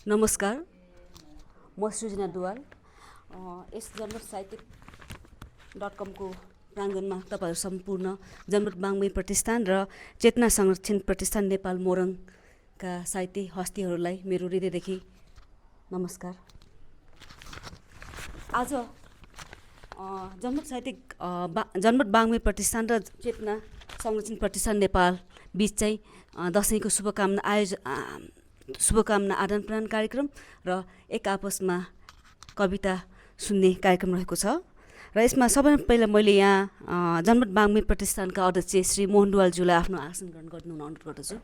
नमस्कार, म सृजना दुवाल। यस जनमत साहित्यिक.com को प्राङ्गणमा तपाईँहरू सम्पूर्ण जनमत वाङ्मय प्रतिष्ठान र चेतना संरक्षण प्रतिष्ठान नेपाल मोरङका साहित्य हस्तीहरूलाई मेरो हृदयदेखि नमस्कार। आज जनमत वाङ्मय प्रतिष्ठान र चेतना संरक्षण प्रतिष्ठान नेपाल बिच चाहिँ दसैँको शुभकामना आदान प्रदान कार्यक्रम र एक आपसमा कविता सुन्ने कार्यक्रम रहेको छ। र यसमा सबैभन्दा पहिला मैले यहाँ जनमत वाङ्मय प्रतिष्ठानका अध्यक्ष श्री मोहन दुवालज्यूलाई आफ्नो आसन ग्रहण गरिदिनु अनुरोध गर्दछु।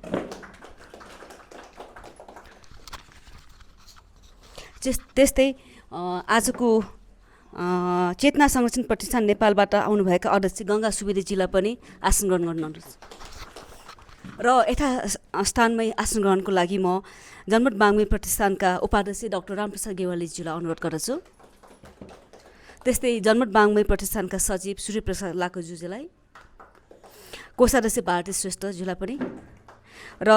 त्यस्तै आजको चेतना संरक्षण प्रतिष्ठान नेपालबाट आउनुभएका अध्यक्ष गङ्गा सुवेदीजीलाई पनि आसन ग्रहण गर्न अनुरोध र यथास्थानमै आसन ग्रहणको लागि म जनमत वाङ्मय प्रतिष्ठानका उपाध्यक्ष डाक्टर रामप्रसाद गेवालीज्यूलाई अनुरोध गर्दछु। त्यस्तै जनमत वाङ्मय प्रतिष्ठानका सचिव सूर्यप्रसाद लाकोज्यूलाई, कोषाध्यक्ष भारती श्रेष्ठज्यूलाई पनि र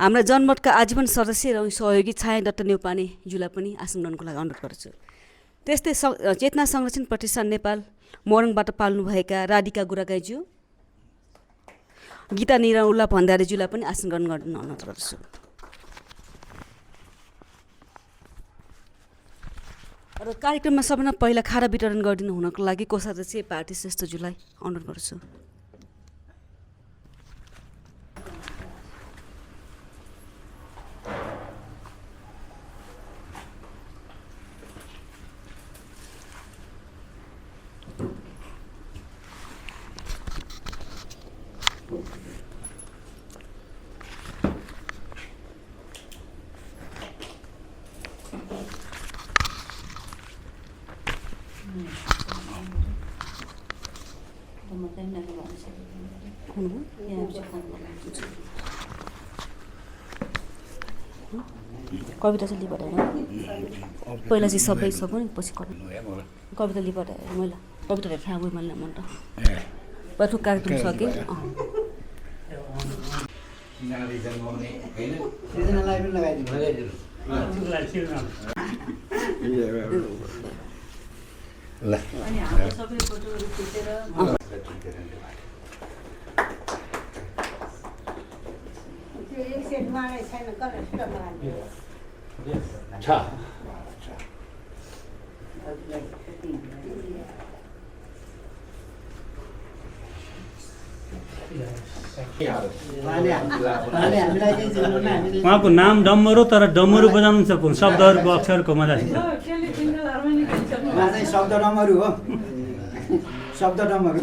हाम्रा जनमतका आजीवन सदस्य र सहयोगी छाया दत्त नेउपानेज्यूलाई पनि आसन ग्रहणको लागि अनुरोध गर्दछु। त्यस्तै चेतना संरक्षण प्रतिष्ठान नेपाल मोरङबाट पाल्नुभएका राधिका गुरागाईज्यू, गीता निरौला भण्डारीज्यूलाई पनि आसन ग्रहण गर्न अनुरोध गर्दछु। र कार्यक्रममा सबभन्दा पहिला खाना वितरण गरिदिनु हुनको लागि कोषाध्यक्ष भारती श्रेष्ठज्यूलाई अनुरोध गर्छु। कविता चाहिँ लिबाट पहिला चाहिँ सबै सक्नु नि, पछि कविता लिबाट मैले कविता थाहा गयो मैले मन त पटु कार्यक्रम सकेँ। उहाँको नाम डम्बरू, तर डम्बरू बजाउनु सक्नु शब्दहरूको अक्षरको मजा छ। शब्द डमरू हो, शब्द डमरू हो,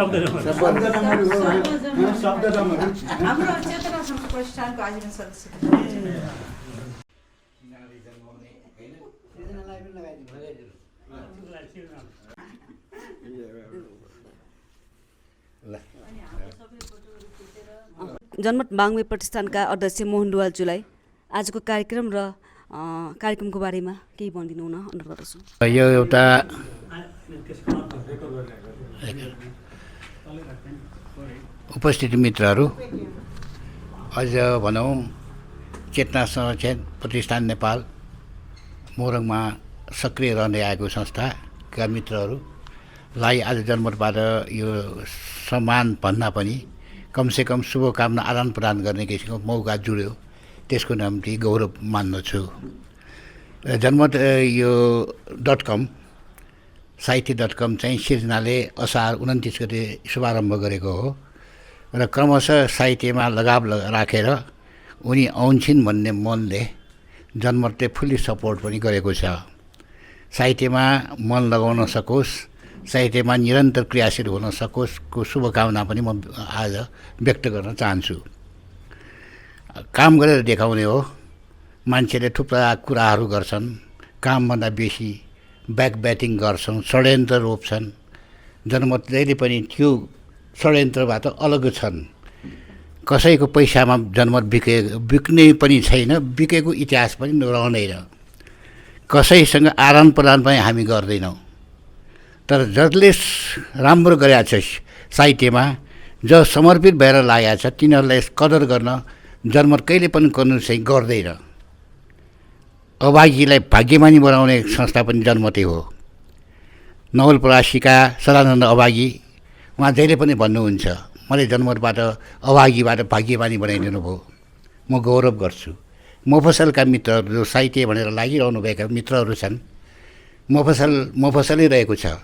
शब्द डमरू। हाम्रो चेतना संरक्षण प्रतिष्ठानको आजीवन सदस्य जनमत वाङ्मय प्रतिष्ठानका अध्यक्ष मोहन दुवालज्यूलाई आजको कार्यक्रम र कार्यक्रमको बारेमा केही भनिदिनु हुन अनुरोध गर्दछु। यो एउटा उपस्थित मित्रहरू, अझ भनौँ चेतना संरक्षण प्रतिष्ठान नेपाल मोरङमा सक्रिय रहँदै आएको संस्थाका मित्रहरूलाई आज जनमतबाट यो सम्मान भन्दा पनि कमसेकम शुभकामना आदान प्रदान गर्ने किसिमको मौका जुड्यो, त्यसको निम्ति गौरव मान्दछु। जनमत यो .com साहित्य.com चाहिँ सिर्जनाले असार 29 गते शुभारम्भ गरेको हो र क्रमशः साहित्यमा लगाव राखेर उनी आउँछिन् भन्ने मनले जनमतले फुल्ली सपोर्ट पनि गरेको छ। साहित्यमा मन लगाउन सकोस्, साहित्यमा निरन्तर क्रियाशील हुन सकोस् को शुभकामना पनि म आज व्यक्त गर्न चाहन्छु। काम गरेर देखाउने हो, मान्छेले थुप्रा कुराहरू गर्छन्, कामभन्दा बेसी ब्याकब्याटिङ गर्छन्, षड्यन्त्र रोप्छन्। जनमत जहिले पनि त्यो षड्यन्त्रबाट अलग छन्। कसैको पैसामा जनमत बिक्ने पनि छैन, बिकेको इतिहास पनि रहँदैन। कसैसँग आदान प्रदान पनि हामी गर्दैनौँ। तर जसले राम्रो गरेका छ साहित्यमा, जो समर्पित भएर लागेका छ, तिनीहरूलाई कदर गर्न जनमत कहिले पनि गर्नु चाहिँ गर्दैन। अभागीलाई भाग्यमानी बनाउने संस्था पनि जन्मतै हो। नवलपरासीका सदानन्द अभागी उहाँ जहिले पनि भन्नुहुन्छ, मलाई जन्मबाट अभागीबाट भाग्यमानी बनाइदिनु भयो, म गौरव गर्छु। मफसलका मित्रहरू जो साहित्य भनेर लागिरहनुभएका मित्रहरू छन्, मफसलै रहेको छ।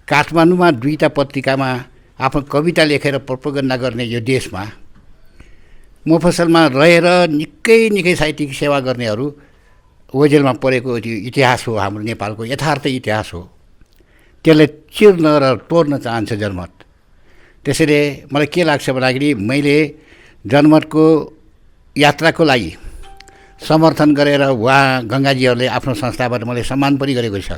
काठमाडौँमा 2टा पत्रिकामा आफ्नो कविता लेखेर प्रोपोगन्डा गर्ने यो देशमा मफसलमा रहेर निकै साहित्यिक सेवा गर्नेहरू ओझेलमा परेको इतिहास हो। हाम्रो नेपालको यथार्थ इतिहास हो। त्यसलाई चिर्न र तोड्न चाहन्छ जनमत। त्यसैले मलाई के लाग्छ भन्दाखेरि मैले जनमतको यात्राको लागि समर्थन गरेर उहाँ गङ्गाजीहरूले आफ्नो संस्थाबाट मलाई सम्मान पनि गरेको छ।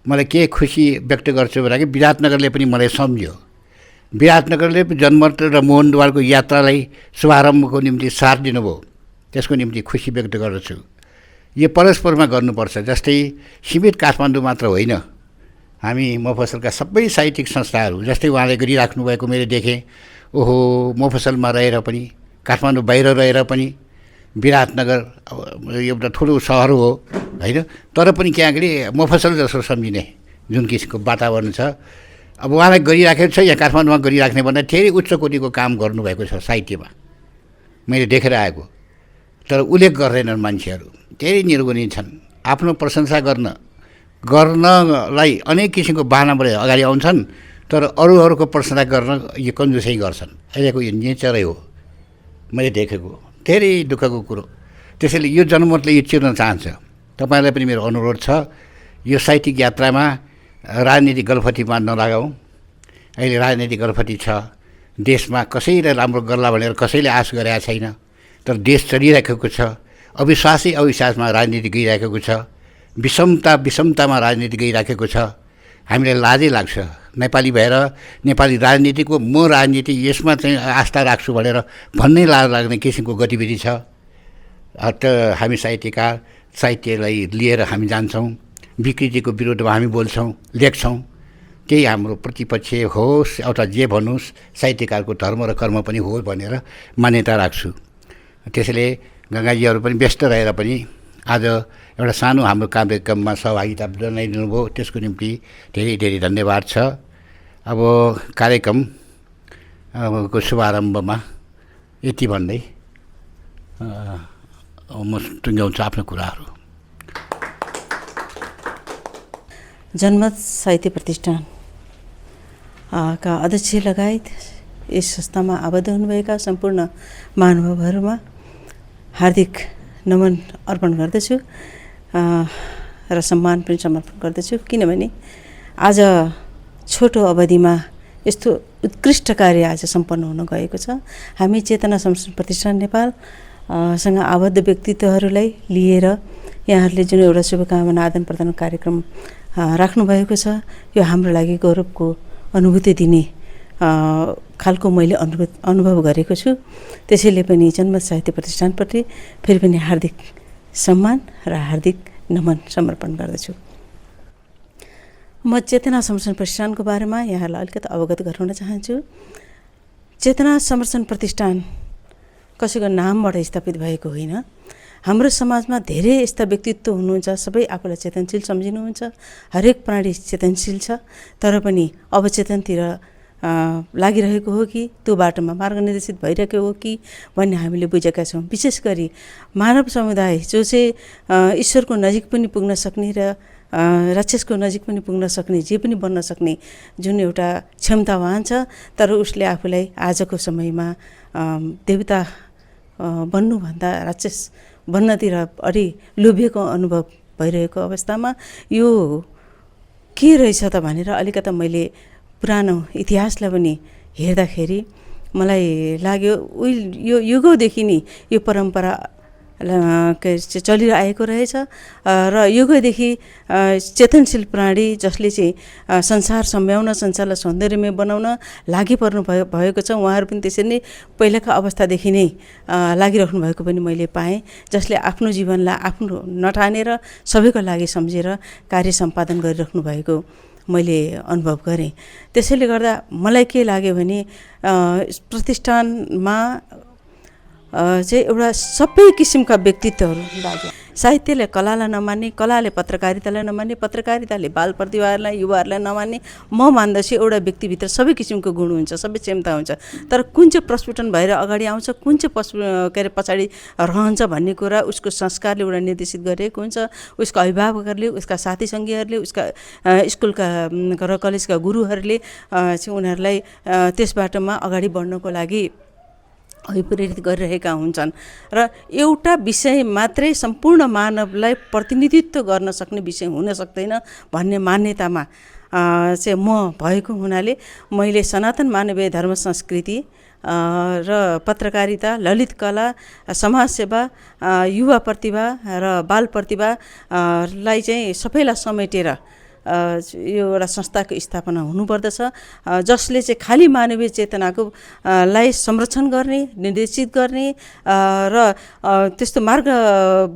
मलाई के खुसी व्यक्त गर्छु भन्दाखेरि विराटनगरले पनि मलाई सम्झ्यो। विराटनगरले जनमत र मोहनद्वारको यात्रालाई शुभारम्भको निम्ति साथ दिनुभयो। त्यसको निम्ति खुसी व्यक्त गर्दछु। यो परस्परमा गर्नुपर्छ। जस्तै सीमित काठमाडौँ मात्र होइन, हामी मफसलका सबै साहित्यिक संस्थाहरू जस्तै उहाँले गरिराख्नु भएको मैले देखेँ। ओहो, मफसलमा रहेर पनि, काठमाडौँ बाहिर रहेर पनि, विराटनगर एउटा ठुलो सहर हो होइन, तर पनि त्यहाँखेरि मफसल जस्तो सम्झिने जुन किसिमको वातावरण छ। अब उहाँलाई गरिराखेको छ, यहाँ काठमाडौँमा गरिराख्ने भन्दा धेरै उच्च कोटिको काम गर्नुभएको छ साहित्यमा, मैले देखेर आएको। तर उल्लेख गर्दैनन् मान्छेहरू, धेरै निर्गुणी छन्। आफ्नो प्रशंसा गर्नलाई अनेक किसिमको बाहनाबाट अगाडि आउँछन्, तर अरूहरूको प्रशंसा गर्न यो कन्जुसै गर्छन्। अहिलेको यो नेचरै हो, मैले देखेको धेरै दुःखको कुरो। त्यसैले यो जनमतले यो चिर्न चाहन्छ। तपाईँलाई पनि मेरो अनुरोध छ, यो साहित्यिक यात्रामा राजनीतिक गलफतीमा नलागौँ। अहिले राजनीतिक गलफती छ, देशमा कसैले राम्रो गर्ला भनेर कसैले आश गरेका छैन, तर देश चलिरहेको छ। अविश्वासमा राजनीति गइरहेको छ, विषमतामा राजनीति गइरहेको छ। हामीलाई लाजै लाग्छ नेपाली भएर, नेपाली राजनीतिको म राजनीति यसमा चाहिँ आस्था राख्छु भनेर भन्नै लाज लाग्ने किसिमको गतिविधि छ। हामी साहित्यकार साहित्यलाई लिएर हामी जान्छौँ, विकृतिको विरुद्धमा हामी बोल्छौँ, लेख्छौँ। त्यही हाम्रो प्रतिपक्ष होस् एउटा जे भन्नुहोस्, साहित्यकारको धर्म र कर्म पनि हो भनेर मान्यता राख्छु। त्यसैले गङ्गाजीहरू पनि व्यस्त रहेर पनि आज एउटा सानो हाम्रो कार्यक्रममा सहभागिता जनाइदिनु भयो, त्यसको निम्ति धेरै धेरै धन्यवाद छ। अब कार्यक्रमको शुभारम्भमा यति भन्दै म टुङ्ग्याउँछु आफ्नो कुराहरू। जनमत साहित्य प्रतिष्ठान का अध्यक्ष लगायत यस संस्थामा आबद्ध हुनुभएका सम्पूर्ण महानुभावहरूमा हार्दिक नमन अर्पण गर्दछु र सम्मान पनि समर्पण गर्दछु। किनभने आज छोटो अवधिमा यस्तो उत्कृष्ट कार्य आज सम्पन्न हुन गएको छ। हामी चेतना संरक्षण प्रतिष्ठान नेपाल सँग आबद्ध व्यक्तित्वहरूलाई लिएर यहाँहरूले जुन एउटा शुभकामना आदान प्रदान कार्यक्रम राख्नुभएको छ, यो हाम्रो लागि गौरवको अनुभूति दिने खालको मैले अनुभव गरेको छु। त्यसैले पनि जनमत साहित्य प्रतिष्ठानप्रति फेरि पनि हार्दिक सम्मान र हार्दिक नमन समर्पण गर्दछु। म चेतना संरक्षण प्रतिष्ठानको बारेमा यहाँहरूलाई अलिकति अवगत गराउन चाहन्छु। चेतना संरक्षण प्रतिष्ठान कसैको नामबाट स्थापित भएको होइन। हाम्रो समाजमा धेरै यस्ता व्यक्तित्व हुनुहुन्छ, सबै आफूलाई चेतनशील सम्झिनुहुन्छ। हरेक प्राणी चेतनशील छ, तर पनि अवचेतनतिर लागिरहेको हो कि त्यो बाटोमा मार्ग निर्देशित भइरहेको हो कि भन्ने हामीले बुझेका छौँ। विशेष गरी मानव समुदाय जो चाहिँ ईश्वरको नजिक पनि पुग्न सक्ने र राक्षसको नजिक पनि पुग्न सक्ने, जे पनि बन्न सक्ने जुन एउटा क्षमतावान छ, तर उसले आफूलाई आजको समयमा देवता बन्नुभन्दा राक्षस बन्नतिर अलि लोभिएको अनुभव भइरहेको अवस्थामा यो के रहेछ त भनेर अलिकता मैले पुरानो इतिहासलाई पनि हेर्दाखेरि मलाई लाग्यो यो युगौँदेखि नै यो परम्परा चलिआएको रहेछ र युगौँदेखि चेतनशील प्राणी जसले चाहिँ संसार सम्भ्याउन, संसारलाई सौन्दर्यमय बनाउन लागि पर्नु भएको छ, उहाँहरू पनि त्यसरी नै पहिलाका अवस्थादेखि नै लागिराख्नु भएको पनि मैले पाएँ। जसले आफ्नो जीवनलाई आफ्नो नठानेर सबैको लागि सम्झेर कार्य सम्पादन गरिराख्नु भएको मैले अनुभव गरेँ। त्यसैले गर्दा मलाई के लाग्यो भने प्रतिष्ठानमा चाहिँ एउटा सबै किसिमका व्यक्तित्वहरू लाग्यो। साहित्यले कलालाई नमान्ने, कलाले पत्रकारितालाई नमान्ने, पत्रकारिताले बाल प्रतिभाहरूलाई युवाहरूलाई नमान्ने, म मान्दछु एउटा व्यक्तिभित्र सबै किसिमको गुण हुन्छ, सबै क्षमता हुन्छ। तर कुन चाहिँ प्रस्फुटन भएर अगाडि आउँछ, कुन चाहिँ पछाडि रहन्छ भन्ने कुरा उसको संस्कारले एउटा निर्देशित गरिएको हुन्छ। उसको अभिभावकहरूले, उसका साथी सङ्गीहरूले, उसका स्कुलका र कलेजका गुरुहरूले चाहिँ उनीहरूलाई त्यस बाटोमा अगाडि बढ्नको लागि अभिप्रेरित गरिरहेका हुन्छन्। र एउटा विषय मात्रै सम्पूर्ण मानवलाई प्रतिनिधित्व गर्न सक्ने विषय हुन सक्दैन भन्ने मान्यतामा चाहिँ म भएको हुनाले मैले सनातन मानवीय धर्म संस्कृति र पत्रकारिता, ललित कला, समाजसेवा, युवा प्रतिभा र बाल प्रतिभालाई चाहिँ सबैलाई समेटेर यो एउटा संस्थाको स्थापना हुनुपर्दछ, जसले चाहिँ खालि मानवीय चेतनाको लाई संरक्षण गर्ने, निर्देशित गर्ने र त्यस्तो मार्ग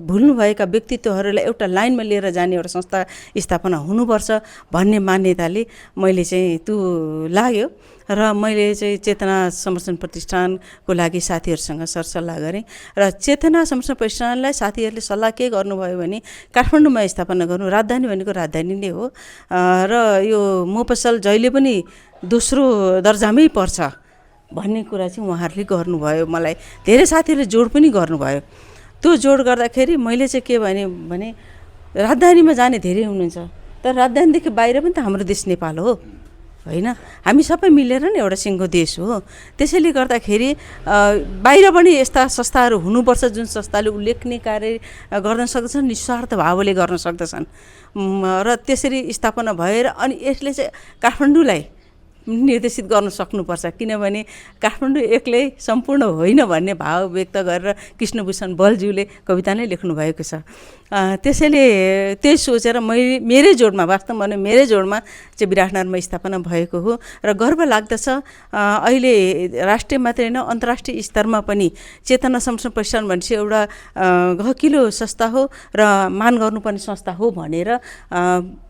भुल्नुभएका व्यक्तित्वहरूलाई एउटा लाइनमा लिएर जाने एउटा संस्था स्थापना हुनुपर्छ भन्ने मान्यताले मैले चाहिँ त्यो लाग्यो। र मैले चाहिँ चेतना संरक्षण प्रतिष्ठानको लागि साथीहरूसँग सरसल्लाह गरेँ र चेतना संरक्षण प्रतिष्ठानलाई साथीहरूले सल्लाह के गर्नुभयो भने काठमाडौँमा स्थापना गर्नु, राजधानी भनेको राजधानी नै हो र यो मोफसल जहिले पनि दोस्रो दर्जामै पर्छ भन्ने कुरा चाहिँ उहाँहरूले गर्नुभयो। मलाई धेरै साथीहरूले जोड पनि गर्नुभयो। त्यो जोड गर्दाखेरि मैले चाहिँ के भने राजधानीमा जाने धेरै हुनुहुन्छ, तर राजधानीदेखि बाहिर पनि त हाम्रो देश नेपाल हो होइन, हामी सबै मिलेर नै एउटा सिङ्गो देश हो। त्यसैले गर्दाखेरि बाहिर पनि यस्ता संस्थाहरू हुनुपर्छ जुन संस्थाले उल्लेखनीय कार्य गर्न सक्दछन्, निस्वार्थ भावले गर्न सक्दछन् र त्यसरी स्थापना भएर अनि यसले चाहिँ काठमाडौँलाई निर्देशित गर्न सक्नुपर्छ। किनभने काठमाडौँ एक्लै सम्पूर्ण होइन भन्ने भाव व्यक्त गरेर कृष्णभूषण बलज्यूले कविता नै लेख्नुभएको छ। त्यसैले त्यही सोचेर मेरै जोडमा, वास्तवमा भने मेरै जोडमा चाहिँ विराटनगरमा स्थापना भएको हो र गर्व लाग्दछ। अहिले राष्ट्रिय मात्रै होइन अन्तर्राष्ट्रिय स्तरमा पनि चेतना संरक्षण प्रतिष्ठान भनेपछि एउटा गहकिलो संस्था हो र मान गर्नुपर्ने संस्था हो भनेर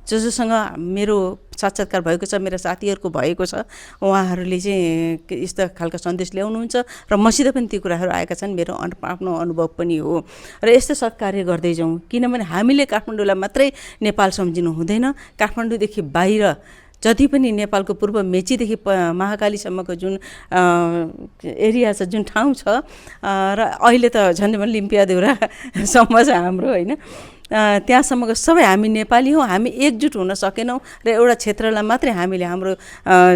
जोसँग मेरो साक्षात्कार भएको छ, मेरो साथीहरूको भएको छ, उहाँहरूले चाहिँ यस्ता खालको सन्देश ल्याउनुहुन्छ र मसित पनि ती कुराहरू आएका छन्। मेरो आफ्नो अनुभव पनि हो र यस्तो सत्कार्य गर्दै जाउँ। किनभने हामीले काठमाडौँलाई मात्रै नेपाल सम्झिनु हुँदैन। काठमाडौँदेखि बाहिर जति पनि नेपालको पूर्व मेचीदेखि महाकालीसम्मको जुन एरिया छ, जुन ठाउँ छ र अहिले त झन् लिम्पियादेउरासम्म छ हाम्रो होइन, त्यहाँसम्मको सबै हामी नेपाली हौँ। हामी एकजुट हुन सकेनौँ र एउटा क्षेत्रलाई मात्रै हामीले हाम्रो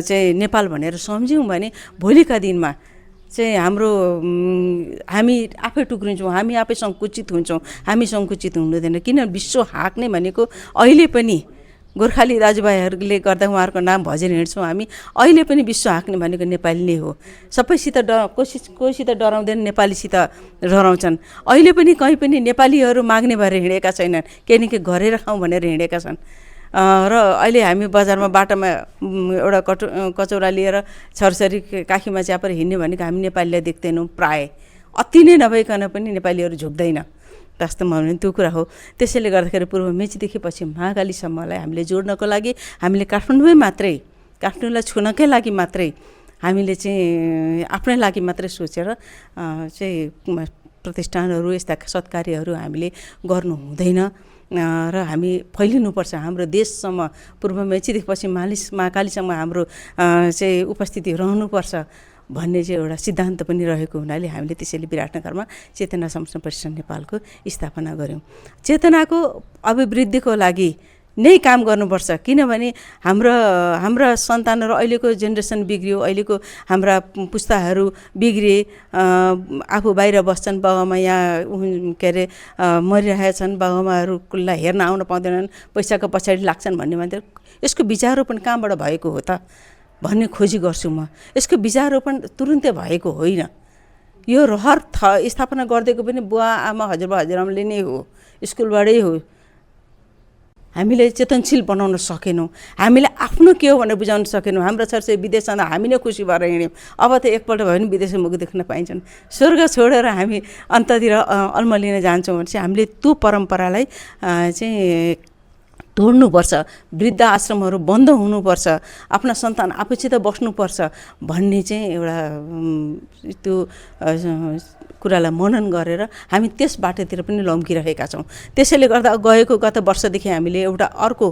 चाहिँ नेपाल भनेर सम्झ्यौँ भने भोलिका दिनमा चाहिँ हामी आफै टुक्रिन्छौँ, हामी आफै सङ्कुचित हुन्छौँ। हामी सङ्कुचित हुँदैन, किन विश्व हाँक्ने भनेको अहिले पनि गोर्खाली दाजुभाइहरूले गर्दा उहाँहरूको नाम भजेर हिँड्छौँ हामी। अहिले पनि विश्व हाँक्ने भनेको नेपाली नै हो। सबैसित कोहीसित डराउँदैन, नेपालीसित डराउँछन्। अहिले पनि कहीँ पनि नेपालीहरू माग्ने भएर हिँडेका छैनन्, केही न केही गरेर खाउँ भनेर हिँडेका छन्। र अहिले हामी बजारमा बाटोमा एउटा कचौरा लिएर छरछरी काखीमा च्यापेर हिँड्ने भनेको हामी नेपालीलाई देख्दैनौँ। प्राय अति नै नभइकन पनि नेपालीहरू झुक्दैन, वास्तवमा भने त्यो कुरा हो। त्यसैले गर्दाखेरि पूर्व मेचीदेखि पछि महाकालीसम्मलाई हामीले जोड्नको लागि हामीले काठमाडौँलाई छुनकै लागि मात्रै हामीले चाहिँ आफ्नै लागि मात्रै सोचेर चाहिँ प्रतिष्ठानहरू, यस्ता सत्कार्यहरू हामीले गर्नु हुँदैन र हामी फैलिनुपर्छ। हाम्रो देशसम्म पूर्व मेचीदेखि पछि महाकालीसम्म हाम्रो चाहिँ उपस्थिति रहनुपर्छ भन्ने चाहिँ एउटा सिद्धान्त पनि रहेको हुनाले हामीले त्यसैले विराटनगरमा चेतना संरक्षण प्रतिष्ठान नेपालको स्थापना गऱ्यौँ। चेतनाको अभिवृद्धिको लागि नै काम गर्नुपर्छ। किनभने हाम्रा सन्तानहरू, अहिलेको जेनेरेसन बिग्रियो, अहिलेको हाम्रा पुस्ताहरू बिग्रिए, आफू बाहिर बस्छन्, बाबुआमा यहाँ के अरे मरिरहेछन्, बाबुआमाहरूलाई हेर्न आउन पाउँदैनन्, पैसाको पछाडि लाग्छन् भन्ने मान्छे यसको विचारोपण कहाँबाट भएको हो त भन्ने खोजी गर्छु म। यसको विचारोपण तुरुन्तै भएको होइन। यो रहर स्थापना गरिदिएको पनि बुवा आमा हजुरआमाले नै हो, स्कुलबाटै हो। हामीले चेतनशील बनाउन सकेनौँ, हामीले आफ्नो के हो भनेर बुझाउन सकेनौँ। हाम्रो छोराछोरी विदेश जाँदा हामी नै खुसी भएर हिँड्यौँ। अब त एकपल्ट भयो भने विदेशमा मुख देख्न पाइन्छन्। स्वर्ग छोडेर हामी अन्ततिर अल्मलिन जान्छौँ भने चाहिँ हामीले त्यो परम्परालाई चाहिँ तोड्नुपर्छ, वृद्ध आश्रमहरू बन्द हुनुपर्छ, आफ्ना सन्तान आफूसित बस्नुपर्छ भन्ने चाहिँ एउटा त्यो कुरालाई मनन गरेर हामी त्यस बाटोतिर पनि लम्किरहेका छौँ। त्यसैले गर्दा गत वर्षदेखि हामीले एउटा अर्को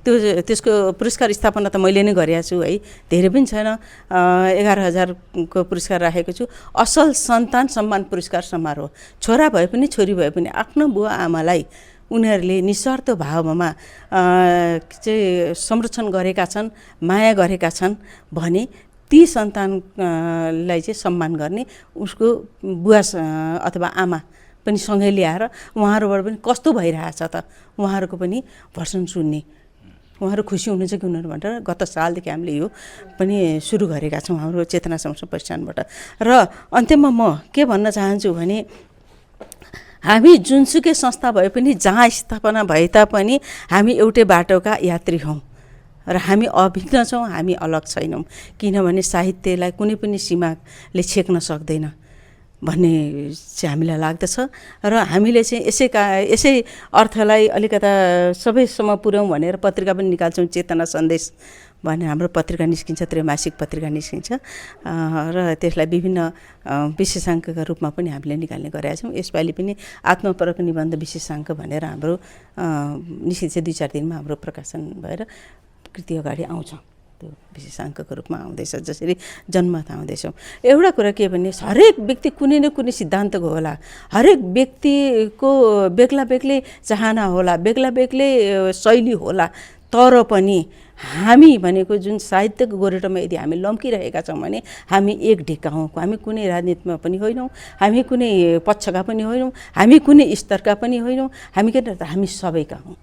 त्यसको पुरस्कार स्थापना त मैले नै गरेको छु है, धेरै पनि छैन, 11,000को पुरस्कार राखेको छु। असल सन्तान सम्मान पुरस्कार समारोह, छोरा भए पनि छोरी भए पनि आफ्नो बुवा आमालाई उनीहरूले निस्वार्थ भावमा चाहिँ संरक्षण गरेका छन्, माया गरेका छन् भने ती सन्तानलाई चाहिँ सम्मान गर्ने, उसको बुवा अथवा आमा पनि सँगै ल्याएर उहाँहरूबाट पनि कस्तो भइरहेछ त उहाँहरूको पनि भर्सन सुन्ने, उहाँहरू खुसी हुनुहुन्छ कि हुनुहुन्न भनेर गत सालदेखि हामीले यो पनि सुरु गरेका छौँ हाम्रो चेतना संरक्षण प्रतिष्ठानबाट। र अन्त्यमा म के भन्न चाहन्छु भने हामी जुनसुकै संस्था भए पनि, जहाँ स्थापना भए तापनि हामी एउटै बाटोका यात्री हौँ र हामी अभिज्ञ छौँ, हामी अलग छैनौँ। किनभने साहित्यलाई कुनै पनि सीमाले छेक्न सक्दैन भन्ने चाहिँ हामीलाई लाग्दछ र हामीले चाहिँ यसै अर्थलाई अलिकता सबैसम्म पुर्याउँ भनेर पत्रिका पनि निकाल्छौँ। चेतना सन्देश भन्ने हाम्रो पत्रिका निस्किन्छ, त्रैमासिक पत्रिका निस्किन्छ र त्यसलाई विभिन्न विशेषाङ्कका रूपमा पनि हामीले निकाल्ने गरेका छौँ। यसपालि पनि आत्मपरक निबन्ध विशेषाङ्क भनेर हाम्रो निस्किन्छ, 2-4 दिनमा हाम्रो प्रकाशन भएर कृति अगाडि आउँछ। त्यो विशेषाङ्कको रूपमा आउँदैछ, जसरी जन्मत आउँदैछौँ। एउटा कुरा के भने हरेक व्यक्ति कुनै न कुनै सिद्धान्तको होला, हरेक व्यक्तिको बेग्ला बेग्लै चाहना होला, बेग्ला बेग्लै शैली होला, तर पनि हामी भनेको जुन साहित्यको गोरेटोमा यदि हामी लम्किरहेका छौँ भने हामी एक ढिक्का हौँ। हामी कुनै राजनीतिमा पनि होइनौँ, हामी कुनै पक्षका पनि होइनौँ, हामी कुनै स्तरका पनि होइनौँ, हामी सबैका हौँ।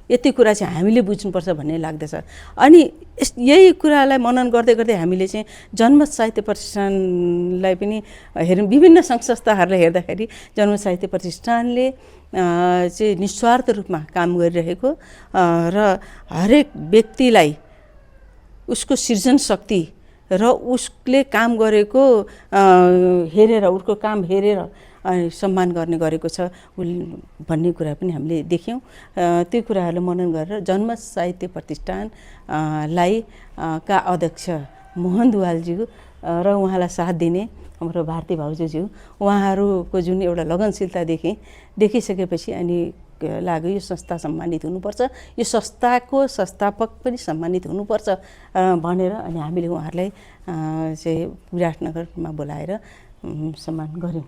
यति कुरा चाहिँ हामीले बुझ्नुपर्छ भन्ने लाग्दछ। अनि यही कुरालाई मनन गर्दै गर्दै हामीले चाहिँ जनमत साहित्य प्रतिष्ठानलाई पनि हेर्नु, विभिन्न सङ्घ संस्थाहरूलाई हेर्दाखेरि जनमत साहित्य प्रतिष्ठानले चाहिँ निस्वार्थ रूपमा काम गरिरहेको र हरेक व्यक्तिलाई उसको सृजन शक्ति र उसले काम गरेको हेरेर, उसको काम हेरेर सम्मान गर्ने गरेको छ भन्ने कुरा पनि हामीले देख्यौँ। त्यो कुराहरूलाई मनन गरेर जनमत साहित्य प्रतिष्ठानलाई का अध्यक्ष मोहन दुवालज्यू र उहाँलाई साथ दिने हाम्रो भारती भाउजूज्यू, उहाँहरूको जुन एउटा लगनशीलता देखिसकेपछि अनि लाग्यो यो संस्था सम्मानित हुनुपर्छ, यो संस्थाको संस्थापक पनि सम्मानित हुनुपर्छ भनेर अनि हामीले उहाँहरूलाई चाहिँ विराटनगरमा बोलाएर सम्मान गऱ्यौँ